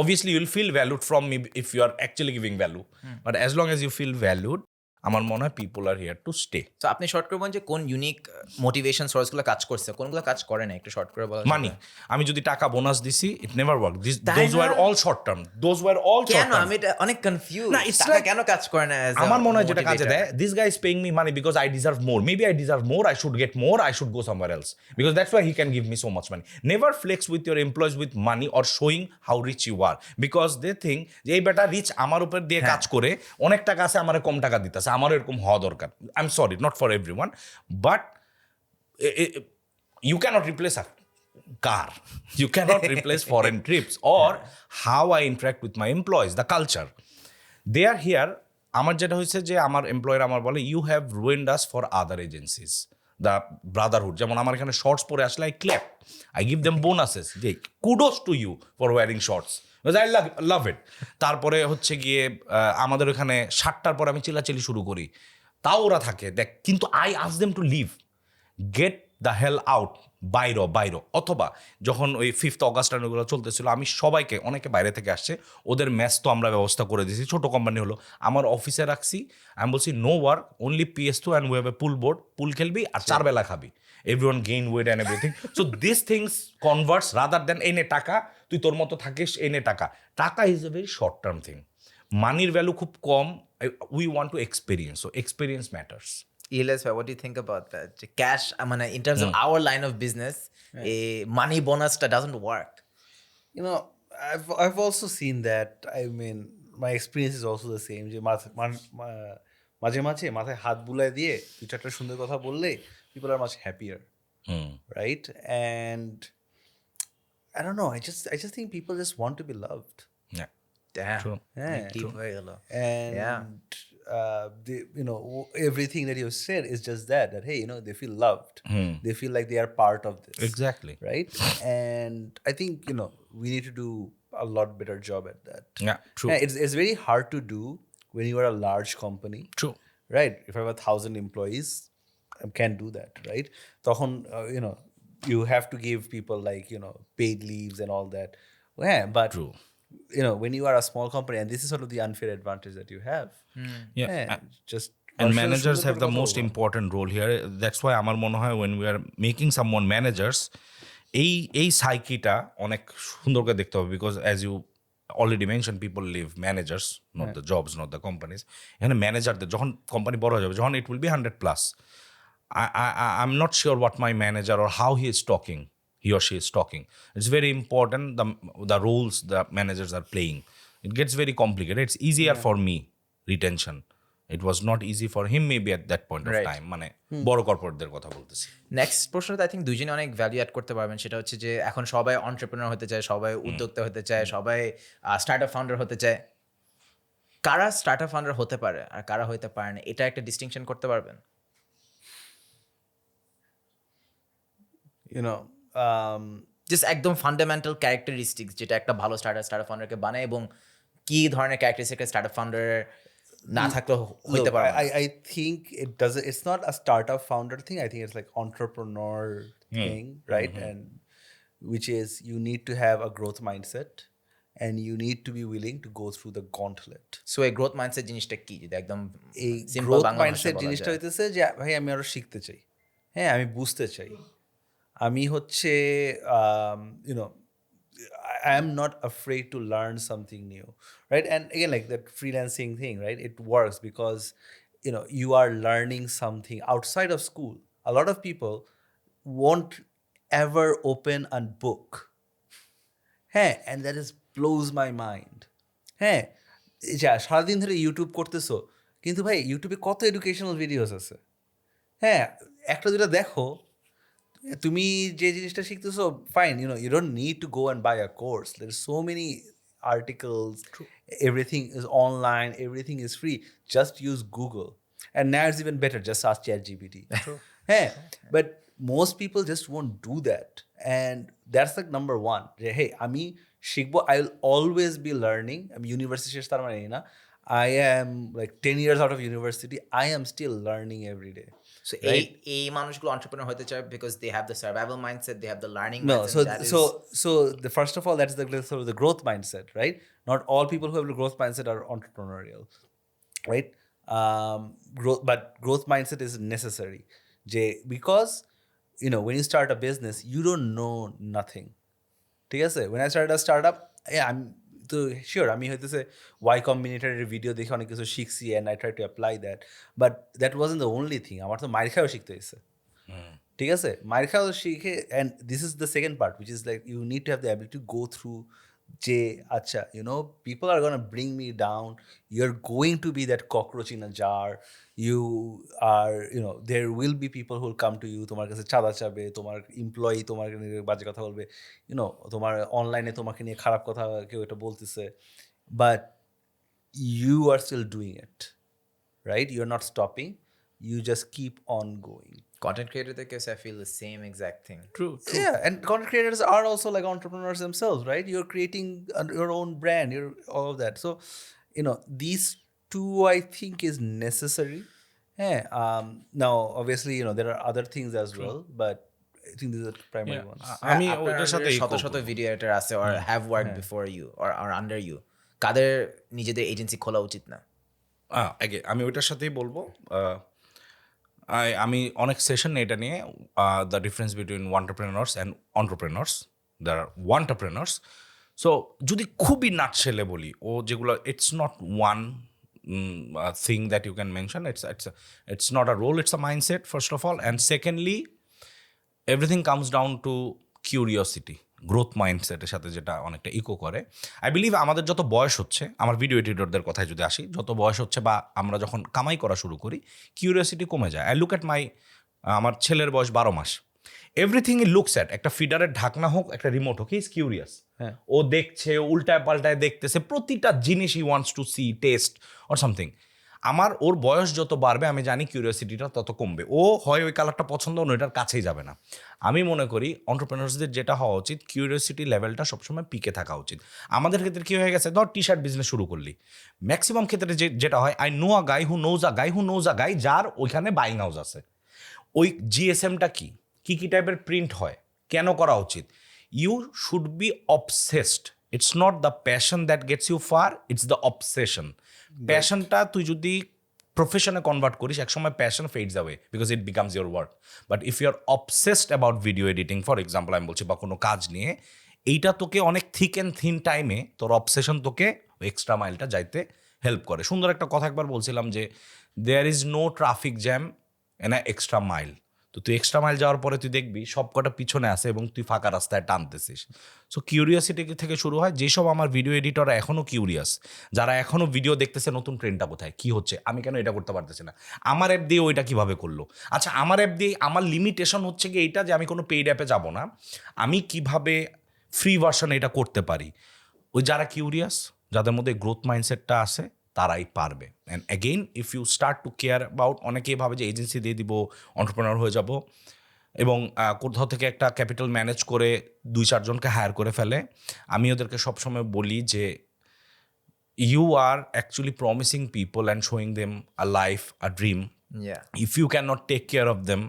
S3: obviously you'll feel valued from me if you are actually giving value, but as long as you feel valued, আমার মনে হয় people R here to stay.
S2: তো আপনি short করে বলেন যে কোন unique motivation সোর্সগুলো কাজ করছে, কোনগুলো কাজ করে না, একটু শর্ট করে বলেন.
S3: মানি, আমি যদি টাকা বোনাস দিছি, it never work. Those were all short term, those were all short term.
S2: আমি এটা অনেক কনফিউজ,
S3: না, it's
S2: টাকা
S3: like,
S2: কেন কাজ করে না?
S3: আমার মনে হয় যেটা কাজে দেয়, this guy is paying me money because I deserve more. Maybe I deserve more, I should get more, I should go somewhere else because that's why he can give me so much money. Never flex with your employees with money or showing how rich you are, because they think যে এই বেটা rich, আমার উপর দিয়ে কাজ করে অনেক টাকা আছে, আমার কম টাকা দিতেছে, আমারও এরকম হওয়া দরকার. I'm sorry, not for everyone, but you cannot replace a car. You cannot replace foreign trips or how I interact with my employees, the culture. They are here. আমার যেটা হয়েছে যে আমার এমপ্লয়ার আমার বলে, you have ruined us for other agencies, the brotherhood. যেমন আমার এখানে শর্টস পরে আসলে I clap, I give them bonuses, যে kudos to you for wearing shorts, I love it. তারপরে হচ্ছে গিয়ে আমাদের ওখানে 7টার পর আমি চিল্লাচিল্লি শুরু করি, তাও ওরা থাকে দেখ, কিন্তু I ask them to leave, get the hell out, বাইরো. অথবা যখন ওই 5th অগাস্ট ওগুলো চলতেছিল, আমি সবাইকে, অনেকে বাইরে থেকে আসছে, ওদের ম্যাচ তো আমরা ব্যবস্থা করে দিয়েছি, ছোটো কোম্পানি হলো, আমার অফিসে রাখছি. আমি বলছি no work, only PS2 and we have a pool board, pool খেলবি আর 4 বেলা খাবি, everyone gain weight and everything. So this things converts rather than এনে টাকা, তুই তোর মতো থাকিস, এনে টাকা. Taka is a very short term thing. মানির ভ্যালু খুব কম. We want to experience, so experience matters.
S2: Elius, what do you think about that? Cash, I mean, in terms of our line of business, a money bonus that doesn't work.
S1: You know, I've also seen that. I mean, my experience is also the same. যে মাঝে মাঝে মাথায় হাত বুলায় দিয়ে 2-4টা সুন্দর কথা বললে, people are much happier, right? And I don't know. I just think people just want to be loved.
S3: Yeah.
S2: Damn.
S3: True.
S1: Yeah. And they, everything that you said is just that hey, they feel loved. They feel like they are part of this.
S3: Exactly.
S1: Right? And I think, we need to do a lot better job at that.
S3: Yeah, true.
S1: It's very hard to do when you are a large company.
S3: True.
S1: Right? If I have 1,000 employees, I can't do that, right? তখন, you have to give people like, paid leaves and all that. Yeah, but
S3: True.
S1: When you are a small company, and this is sort of the unfair advantage that you have.
S3: Yeah.
S1: Just
S3: And
S1: মানুষের
S3: managers
S1: সুন্দর
S3: have
S1: করে
S3: the
S1: কথা
S3: most
S1: বলবো।
S3: important role here. That's why আমার মনে হয় when we are making someone managers, এই সাইকিটা অনেক সুন্দর করে দেখতে হবে, because as you already mentioned, people leave managers, not the jobs, not the companies. এখানে ম্যানেজারদের যখন কোম্পানি বড় হয়ে যাবে, যখন it will be 100+, I'm not sure what my manager or how he is talking, he or she is talking. It's very important the roles the managers are playing. It gets very complicated. It's easier for me retention. It was not easy for him maybe at that point of
S2: Right.
S3: time. মানে বড় কর্পোরেটদের কথা বলতেছি।
S2: Next প্রশ্নটা I think দুজনে অনেক value add করতে পারবেন, সেটা হচ্ছে যে এখন সবাই অন্টারপ্রেনার হতে চায়, সবাই উদ্যোক্তা হতে চায়, সবাই স্টার্ট আপ ফাউন্ডার হতে চায়। কারা স্টার্ট আপ ফাউন্ডার হতে পারে আর কারা হতে পারে না, এটা একটা ডিস্টিংশন করতে পারবেন?
S1: You know,
S2: জাস্ট একদম ফান্ডামেন্টাল ক্যারেক্টারিস্টিক্স যেটা একটা ভালো স্টার্ট আপ ফাউন্ডারকে বানায়, এবং কি ধরনের ক্যারেক্টারিস্টিক স্টার্ট আপ ফাউন্ডার না থাকলেও হইতে
S1: look,
S2: পারে না?
S1: I think it doesn't. It's not a startup founder thing. I think it's like entrepreneur thing, right? And which is you need to have a growth mindset, and you need to be willing to go through the gauntlet.
S2: So এই growth mindset জিনিসটা কি, যদি একদম
S1: এই
S2: simple
S1: growth
S2: Bangla
S1: mindset
S2: ভাষায়
S1: জিনিসটা
S2: বলা যায়?
S1: হইতেছে যে ভাই আমি আরো শিখতে চাই, হ্যাঁ আমি বুঝতে চাই, আমি হচ্ছে YONO I am not afraid to learn something new, right? And again, like that freelancing thing, right? It works because you are learning something outside of school. A lot of people won't ever open a book. Hey, and that just blows my mind. হ্যাঁ, যা সারাদিন ধরে YouTube করতেছো, কিন্তু ভাই ইউটিউবে কত educational videos আছে, হ্যাঁ একটা দুটা দেখো, তুমি যে জিনিসটা শিখতেছো fine, you don't need to go and buy a course, there so many articles, everything is online, everything is free, just use Google, and now it's even better, just ask ChatGPT. হ্যাঁ, but most people just won't do that, and that's like number one, যে হে আমি শিখবো, I will always be learning. আমি university শেষ তার মানে না, I am like 10 years out of university, I am still learning every day.
S2: So এই মানুষগুলো entrepreneur হতে চায় because they have the survival mindset, they have the learning
S1: No,
S2: mindset.
S1: so the first of all, that's the sort of the growth mindset, right? Not all people who have the growth mindset are entrepreneurial, right? Growth mindset is necessary, because when you start a business, you don't know nothing. ঠিক আছে, when I started a startup, yeah, I'm তো sure আমি হইতেছে Y কম্বিনেটরের video দেখে অনেক কিছু শিখছি, and I try to apply that, but that wasn't the only thing. আমার তো মায়ের খাওয়া শিখতে হয়েছে, ঠিক আছে, মায়ের খাওয়া শিখে, and this is the second part, which is like you need to have the ability to go through, যে আচ্ছা people are gonna bring me down, you are going to be that cockroach in a jar, you are there will be people who'll come to you, তোমার কাছে চাঁদা চাবে, তোমার employee তোমার নিয়ে বাজে কথা বলবে, তোমার অনলাইনে তোমাকে নিয়ে খারাপ কথা কেউ এটা বলতেছে, but you are still doing it, right? You are not stopping, you just keep on going.
S2: Content creator case, I feel the same exact thing.
S3: True.
S1: Yeah, and content creators are also like entrepreneurs themselves, right? You're creating your own brand, you're all of that. So, these two I think is necessary. Yeah. Now, obviously, there are other things as well, but I think these are the primary ones.
S3: আমি
S2: আপনার
S3: ওটার সাথে
S2: শত শত video editor আছে or have worked before you or under you, কাদের নিজেদের agency খোলা উচিত না?
S3: আমি ওইটার সাথেই বলবো। আমি অনেক সেশন এটা নিয়ে, the difference between wantrepreneurs and entrepreneurs, the আর ওয়ান্টারপ্রেনার্স। সো যদি খুবই নাটশেলে বলি, ও যেগুলো it's not one thing that you can mention, it's not a role, it's a mindset first of all, and secondly everything comes down to curiosity, growth মাইন্ডসেটের সাথে যেটা অনেকটা ইকো করে। আই বিলিভ আমাদের যত বয়স হচ্ছে, আমার ভিডিও এডিটরদের কথায় যদি আসি, যত বয়স হচ্ছে বা আমরা যখন কামাই করা শুরু করি, কিউরিওসিটি কমে যায়। আই লুক অ্যাট আমার ছেলের বয়স 12 মাস, এভরিথিং ই লুকস অ্যাট, একটা ফিডারের ঢাকনা হোক, একটা রিমোট হোক, হি ইজ কিউরিয়াস। ও দেখছে, উল্টায় পাল্টায় দেখতেছে, প্রতিটা জিনিস he wants to see, test or something. ওর বয়স যত বাড়বে, আমি জানি কিউরিওসিটিটা তত কমবে। ও হয় ওই কালারটা পছন্দ, ওইটার কাছেই যাবে না। আমি মনে করি অন্টারপ্রেনার্সদের যেটা হওয়া উচিত, কিউরিওসিটি লেভেলটা সবসময় পিকে থাকা উচিত। আমাদের ক্ষেত্রে কী হয়ে গেছে, ধর টি শার্ট বিজনেস শুরু করলি, ম্যাক্সিমাম ক্ষেত্রে যেটা হয়, I know a guy who knows a guy who knows a guy, যার ওইখানে বাইং হাউস আছে। ওই জিএসএমটা কি টাইপের প্রিন্ট হয়, কেন করা উচিত? You should be obsessed. It's not the passion that gets you far, it's the obsession. প্যাশনটা তুই যদি প্রফেশনে কনভার্ট করিস, একসময় passion fades away because it becomes your work. But if you are obsessed about video editing for example আমি বলছি, বা কোনো কাজ নিয়ে, এইটা তোকে অনেক থিক অ্যান্ড থিন টাইমে তোর অবসেশন তোকে এক্সট্রা মাইলটা যাইতে হেল্প করে। সুন্দর একটা কথা একবার বলছিলাম যে there is no traffic jam in extra mile. তো তুই এক্সট্রা মাইল যাওয়ার পরে তুই দেখবি সব কটা পিছনে আসে এবং তুই ফাঁকা রাস্তায় টানতেছিস। সো কিউরিয়াসিটি থেকে শুরু হয়। যেসব আমার ভিডিও এডিটররা এখনও কিউরিয়াস, যারা এখনও ভিডিও দেখতেছে নতুন ট্রেন্ডটা কোথায়, কী হচ্ছে, আমি কেন এটা করতে পারতেছি না, আমার অ্যাপ দিয়ে ওইটা কীভাবে করলো, আচ্ছা আমার অ্যাপ দিয়ে আমার লিমিটেশন হচ্ছে কি এইটা যে আমি কোনো পেইড অ্যাপে যাব না, আমি কিভাবে ফ্রি ভার্সন এটা করতে পারি। ওই যারা কিউরিয়াস, যাদের মধ্যে গ্রোথ মাইন্ডসেটটা আছে, তারাই পারবে। And again if you start to care about, অনেকেই ভাবে যে এজেন্সি দিয়ে দিব, এন্টারপ্রেনার হয়ে যাব, এবং কোথাও থেকে একটা ক্যাপিটাল ম্যানেজ করে 2-4 জনকে হায়ার করে ফেলে। আমি ওদেরকে সবসময় বলি যে you are actually promising people and showing them a life, a dream. If you cannot take care of them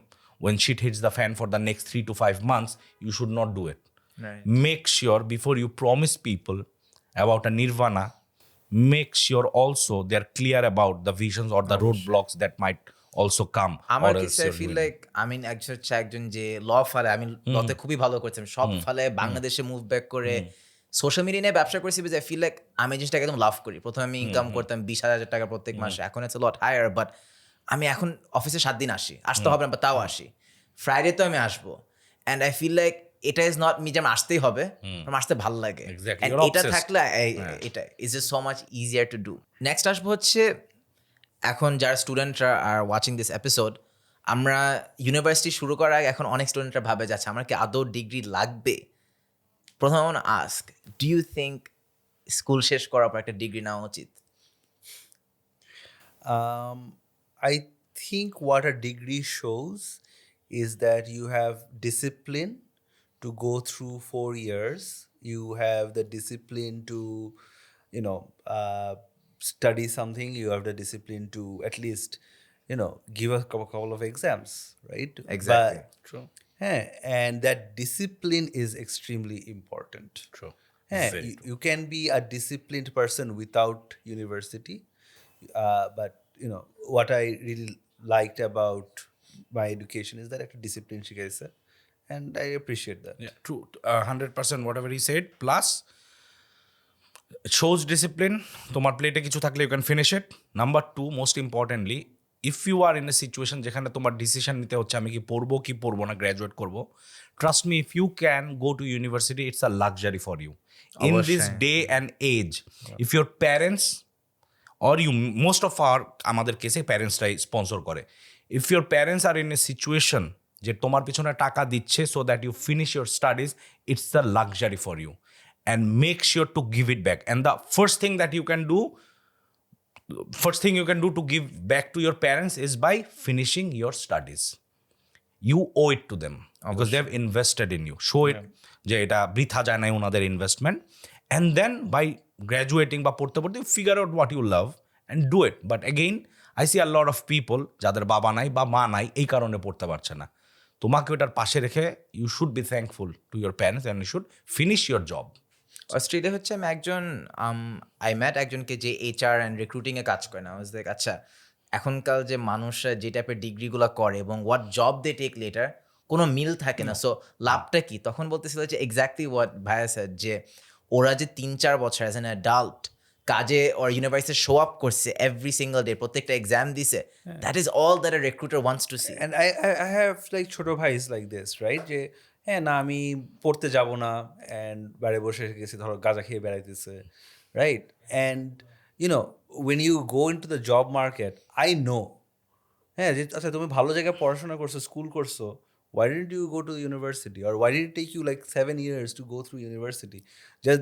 S3: when shit hits the fan for the next 3 to 5 months, you should not do it.
S2: Right.
S3: Make sure before you promise people about a nirvana, make sure also they're clear about the visions or the roadblocks that might also come.
S2: আমার
S3: or else
S2: কাছে I
S3: you're
S2: feel
S3: doing
S2: like আমি একজন যে ল ফালে, আমি লতে খুবই ভালো করছিলাম, সব ফালে বাংলাদেশে মুভ ব্যাক করে সোশ্যাল মিডিয়া নিয়ে ব্যবসা করছি। আই ফিল লাইক আমি জিনিসটাকে একদম লাভ করি। প্রথমে আমি ইনকাম করতাম 20,000 টাকা প্রত্যেক মাসে, এখন ইটস লট হায়ার। বাট আমি এখন অফিসে 7 দিন আসতে হবে না, বা তাও আসি, ফ্রাইডে তো আমি আসবো। অ্যান্ড আই ফিল লাইক এটা ইজ নট মি যে আমার আসতেই হবে, আমার আসতে ভালো লাগে।
S3: Exactly.
S2: And
S3: You're
S2: এটা
S3: obsessed.
S2: থাকলে এটা is just so much easier to do. Next আসবো হচ্ছে, এখন যারা স্টুডেন্টরা আর ওয়াচিং দিস এপিসোড, আমরা ইউনিভার্সিটি শুরু করার আগে এখন অনেক স্টুডেন্টরা ভাবে যাচ্ছে আমার কি আদৌ ডিগ্রি লাগবে। প্রথমে আমার ask, do you think school শেষ করার পর একটা ডিগ্রি নেওয়া উচিত?
S1: I think what a degree shows is that you have discipline to go through 4 years. You have the discipline to, study something. You have the discipline to at least, give a couple of exams, right?
S2: Exactly.
S3: True.
S1: And that discipline is extremely important.
S3: True.
S1: Yeah,
S3: Very
S1: you can be a disciplined person without university, but what I really liked about my education is that একটা discipline শিখাইছে, and I appreciate that.
S3: Yeah, true. 100% whatever he said. Plus, it shows discipline. তোমার প্লেটে কিছু থাকলে you can finish it. Number 2, most importantly, if you are in a situation যেখানে তোমার decision নিতে হচ্ছে আমি কি পড়বো কি পড়বো না, গ্র্যাজুয়েট করবো, trust me, if you can go to university, it's a luxury for you. In this day and age, if your parents or you, most of our আমাদের কেসে প্যারেন্টসরাই স্পন্সর করে, if your parents are in a situation যে তোমার পিছনে টাকা দিচ্ছে so that you finish your studies, it's a luxury for you, and make sure to give it back. And the first thing you can do to give back to your parents is by finishing your studies. You owe it to them because they have invested in you. Show it যে এটা বৃথা যায় নাই ওনাদের investment, and then by graduating বা পড়তে পড়তে figure out what you love and do it. But again, I see a lot of people যাদের বাবা নাই বা মা নাই এই কারণে পড়তে পারছে না। তোমাকে ওটার পাশে রেখে you should be thankful to your parents and you should finish your job.
S2: Australia হচ্ছে আমি আই ম্যাট একজনকে যে HR অ্যান্ড রিক্রুটিংয়ে কাজ করে না, দেখ আচ্ছা এখনকার যে মানুষরা যে টাইপের ডিগ্রিগুলো করে এবং what job they take later কোনো মিল থাকে না। সো লাভটা কি? তখন বলতেছিল যে এক্স্যাক্টলি হোয়াট ভাইয়া স্যার, যে ওরা যে 3-4 বছর অ্যাজ অ্যান অ্যাডাল্ট কাজে ওর ইউনিভার্সিটি শো আপ করছে এভরি সিঙ্গল ডে, প্রত্যেকটা এক্সাম দিছে, that is all that a recruiter wants to see.
S1: And I have like ছোট ভাইস like this, right? যে না আমি পড়তে যাব না, and বাড়ি বসে গেছি ধরো গাঁজা খেয়ে বেড়াইতেছে, right? And when you go into the job market, I know যে আচ্ছা তুমি ভালো জায়গায় পড়াশোনা করছো, স্কুল করছো, why didn't you go to university, or why did it take you like 7 years to go through university?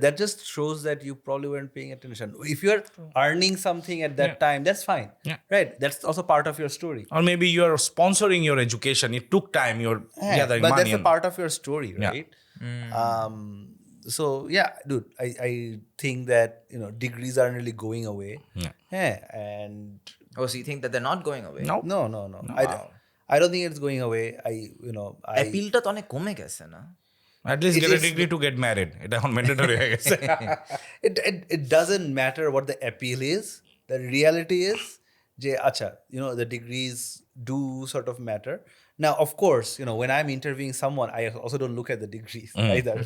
S1: That just shows that you probably weren't paying attention. If you are earning something at that time, that's fine. Right, that's also part of your story.
S3: Or maybe you are sponsoring your education, it took time, you're gathering
S1: but
S3: money,
S1: that's a part of your story, right? So yeah, dude, I think that degrees aren't really going away. And
S2: Oh, so you think that they're not going away?
S3: No.
S1: no. I don't think it's going away. I
S2: অ্যাপিলটা তো অনেক কমে গেছে না?
S3: At least
S1: It
S3: get a
S1: is-
S3: degree to get married. এটা এখন mandatory হয়ে গেছে।
S1: it doesn't matter what the appeal is. The reality is যে আচ্ছা the degrees do sort of matter. Now of course when I'm interviewing someone I also don't look at the degrees either,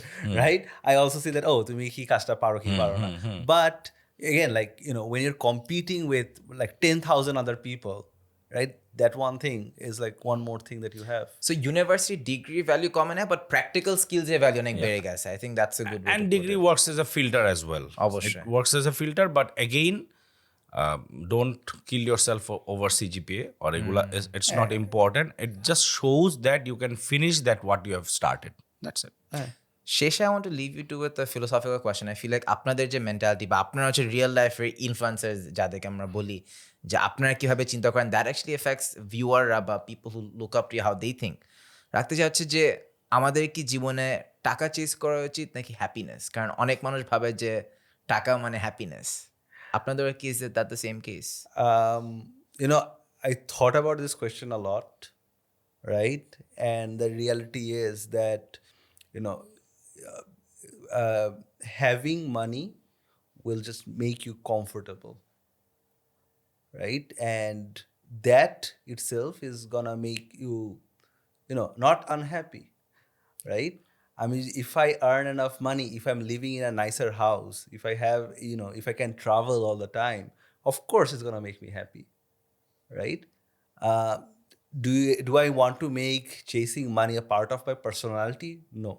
S1: right? I also see that তুমি কি কাজটা পারো কি পারো না, but again like when you're competing with like 10,000 other people, right, that one thing is like one more thing that you have.
S2: So university degree value common hai, but practical skills এর value অনেক বেড়ে গেছে. I think that's a good way
S3: And
S2: to put
S3: degree
S2: it.
S3: works as a filter as well.
S2: অবশ্যই.
S3: It works as a filter, but again, don't kill yourself over CGPA or regular. It's not important. It just shows that you can finish that what you have started. That's it.
S2: শেষে I want to leave you to with a philosophical question. I feel like আপনাদের যে mentality বা আপনারা হচ্ছে real লাইফের influencers যাদেরকে আমরা বলি যে আপনারা কিভাবে চিন্তা করেন, দ্যাট অ্যাকচুয়ালি এফেক্টস ভিউয়াররা বা people who look up to how they think. রাখতে চাই হচ্ছে যে আমাদের কি জীবনে টাকা চেজ করা উচিত নাকি হ্যাপিনেস? কারণ অনেক মানুষ ভাবে যে টাকা মানে হ্যাপিনেস। আপনাদের কি is that the same case?
S1: I thought about this question a lot, right? And the reality is that having money will just make you comfortable, right? And that itself is gonna make you not unhappy, right? I mean, if I earn enough money, if I'm living in a nicer house, if I have if I can travel all the time, of course it's gonna make me happy, right? Do I want to make chasing money a part of my personality? No.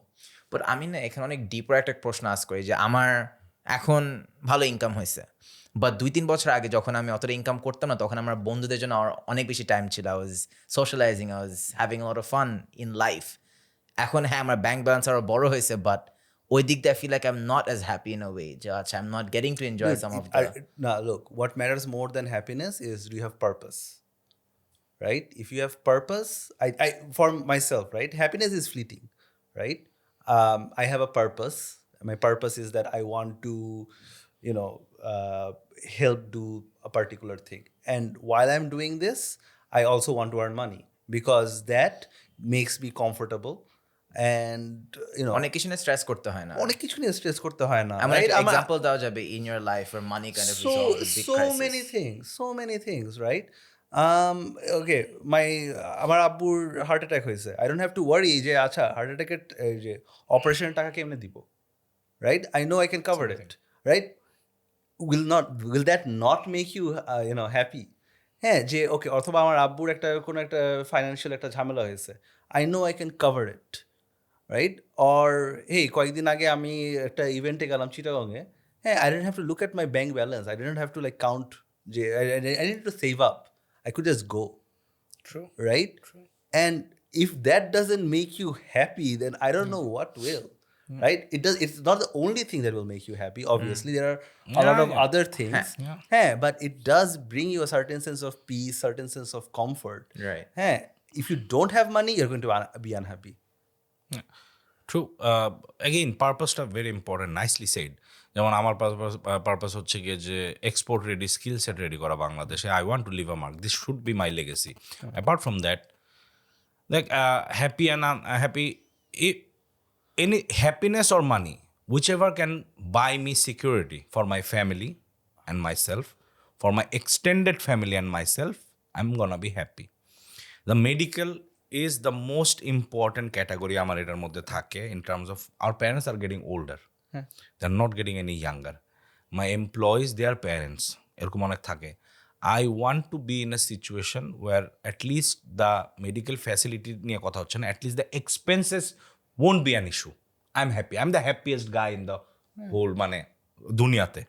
S2: But আমি না এখানে অনেক ডিপার একটা প্রশ্ন আস করি যে আমার এখন ভালো ইনকাম হয়েছে, বা 2-3 বছর আগে যখন আমি অতটা ইনকাম করতাম না তখন আমার বন্ধুদের জন্য আমার অনেক বেশি টাইম ছিল, I was socialising, I was having a lot of fun in life. এখন হ্যাঁ আমার ব্যাংক ব্যালেন্স আরও বড় হয়েছে, বাট ওই দিক দিয়ে I feel like I am not as happy in a way যে আচ্ছা I am not getting to enjoy some of the.
S1: Now look, what matters more than happiness is, do you have purpose, right? If you have purpose, I for myself, right, happiness is fleeting, right? I have a purpose. My purpose is that I want to help do a particular thing, and while I'm doing this I also want to earn money because that makes me comfortable. And
S2: অনেক কিছু নিয়ে stress করতে হয় না।
S1: অনেক কিছু নিয়ে stress করতে হয় না,
S2: আমার
S1: right?
S2: একটা এক্সাম্পল দেওয়া যাবে in your life where money kind of resolved a big crisis?
S1: so many things, right? Okay, আমার আব্বুর হার্ট অ্যাটাক হয়েছে, I don't have to worry যে আচ্ছা হার্ট অ্যাটাকের যে অপারেশনের টাকা কেমনে দিব, right? I know I can cover it, right? will that not make you happy? হ্যাঁ, যে ওকে, অথবা আমার আব্বুর কোনো একটা ফাইন্যান্সিয়াল একটা ঝামেলা হয়েছে, I know I can cover it, right? Or কয়েকদিন আগে আমি একটা ইভেন্টে গেলাম চিটাগংয়ে, হ্যাঁ, I don't have to look at my bank balance, I don't have to like count যে I need to save up, I could just go.
S3: True.
S1: Right? True. And if that doesn't make you happy, then I don't know what will. Right? It's not the only thing that will make you happy. Obviously, there are a lot of other things. But it does bring you a certain sense of peace, certain sense of comfort.
S2: Right.
S1: If you don't have money, you're going to be unhappy.
S3: True. Again, purpose-টা very important. Nicely said. যেমন আমার purpose হচ্ছে গিয়ে যে export ready, skill set ready করা বাংলাদেশে। I want to leave a mark, this should be my legacy. Apart from that, like happy and unhappy, any happiness or money, which ever can buy me security for my family and myself, for my extended family and myself, I'm gonna be happy. The medical is the most important category আমার এটার মধ্যে থাকে, in terms of our parents are getting older. They're not getting any younger. My employees, they are parents. এরকম অনেক থাকে। I want to be in a situation where at least the medical facility নিয়ে কথা হচ্ছে না, at least the expenses won't be an issue. I'm happy. I'm the happiest guy in the whole দুনিয়াতে।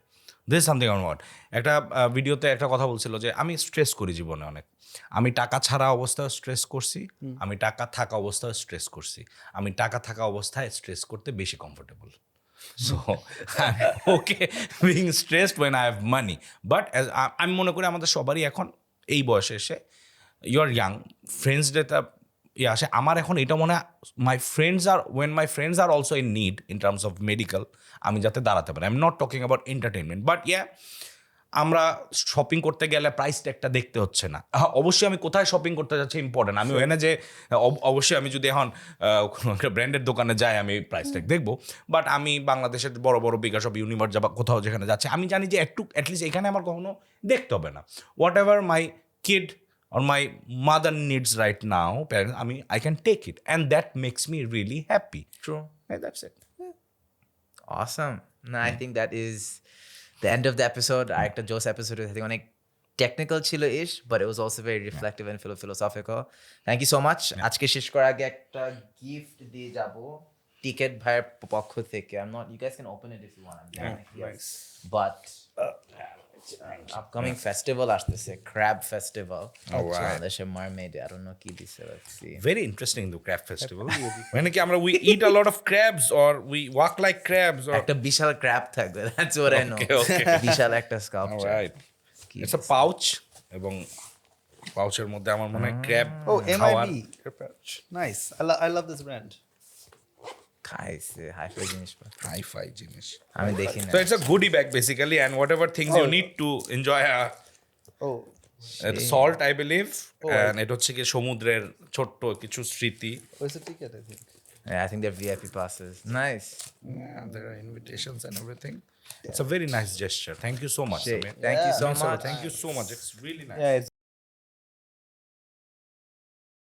S3: This is something I want. একটা ভিডিওতে একটা কথা বলছিল যে আমি স্ট্রেস করি জীবনে অনেক। আমি টাকা ছাড়া অবস্থায় স্ট্রেস করছি, আমি টাকা থাকা অবস্থায় স্ট্রেস করছি, আমি টাকা থাকা অবস্থায় স্ট্রেস করতে বেশি comfortable. So I'm okay being stressed when I have money. But as আমি মনে করি আমাদের সবারই এখন এই বয়সে এসে, ইউ আর ইয়াং, ফ্রেন্ডস ডেটা আসে, আমার এখন এটা মনে হয় my friends are also in need in terms of medical, আমি যাতে দাঁড়াতে পারি। I am not talking about entertainment, but আমরা শপিং করতে গেলে প্রাইস ট্যাগটা দেখতে হচ্ছে না। অবশ্যই আমি কোথায় শপিং করতে যাচ্ছি ইম্পর্টেন্ট, আমি ওখানে যে অবশ্যই আমি যদি এখন কোনো একটা ব্র্যান্ডের দোকানে যাই আমি প্রাইস ট্যাগ দেখবো, বাট আমি বাংলাদেশের বড় বড় বিকাশ অফ ইউনিভার্স বা কোথাও যেখানে যাচ্ছে আমি জানি যে একটু অ্যাটলিস্ট এখানে আমার কখনো দেখতে হবে না। Whatever my kid or my mother needs right now, parents, I can take it, and that makes me really happy.
S2: True.
S3: And that's it.
S2: Awesome. No, I think that is the end of the episode. আরেকটা জোস episode I think অনেক technical ছিল ইশ, but it was also very reflective and philosophical. Thank you so much. আজকে শেষ করার আগে একটা গিফট দিয়ে যাব টিকেট ভাইয়ের পক্ষ থেকে. You guys can open it if you want. I'm doing it here. But upcoming festival আসতেছে, crab festival. বাংলাদেশের mermaid, I don't know কি দিছে, let's see.
S3: Very interesting, the crab festival. When we eat a lot of crabs or we walk like crabs or
S2: একটা বিশাল crab থাকবে, that's what I know.
S3: Okay.
S2: বিশাল একটা sculpture.
S3: all right. It's a pouch এবং পাউচের মধ্যে আমার মনে হয় crab.
S1: Oh,
S3: খাওয়ার-
S1: MIB. Nice. I love this brand.
S2: খাইছে হাইফাই জিনিস পা.
S3: Hi-fi জিনিস.
S2: আমি দেখি না.
S3: So it's a goodie bag basically, and whatever things you need to enjoy
S1: Oh,
S3: salt, I believe, and এটা হচ্ছে কি সমুদ্রের ছোট্ট কিছু স্মৃতি.
S1: it's a ticket, I think.
S2: Yeah, I think they're VIP passes. Nice.
S3: Yeah, there are invitations and everything. It's a very nice gesture. Thank you so much,
S2: Shit.
S3: Sameer.
S2: Thank you so
S3: Means a lot.
S2: much.
S3: Thank you so much. It's really nice.
S1: Yeah, it's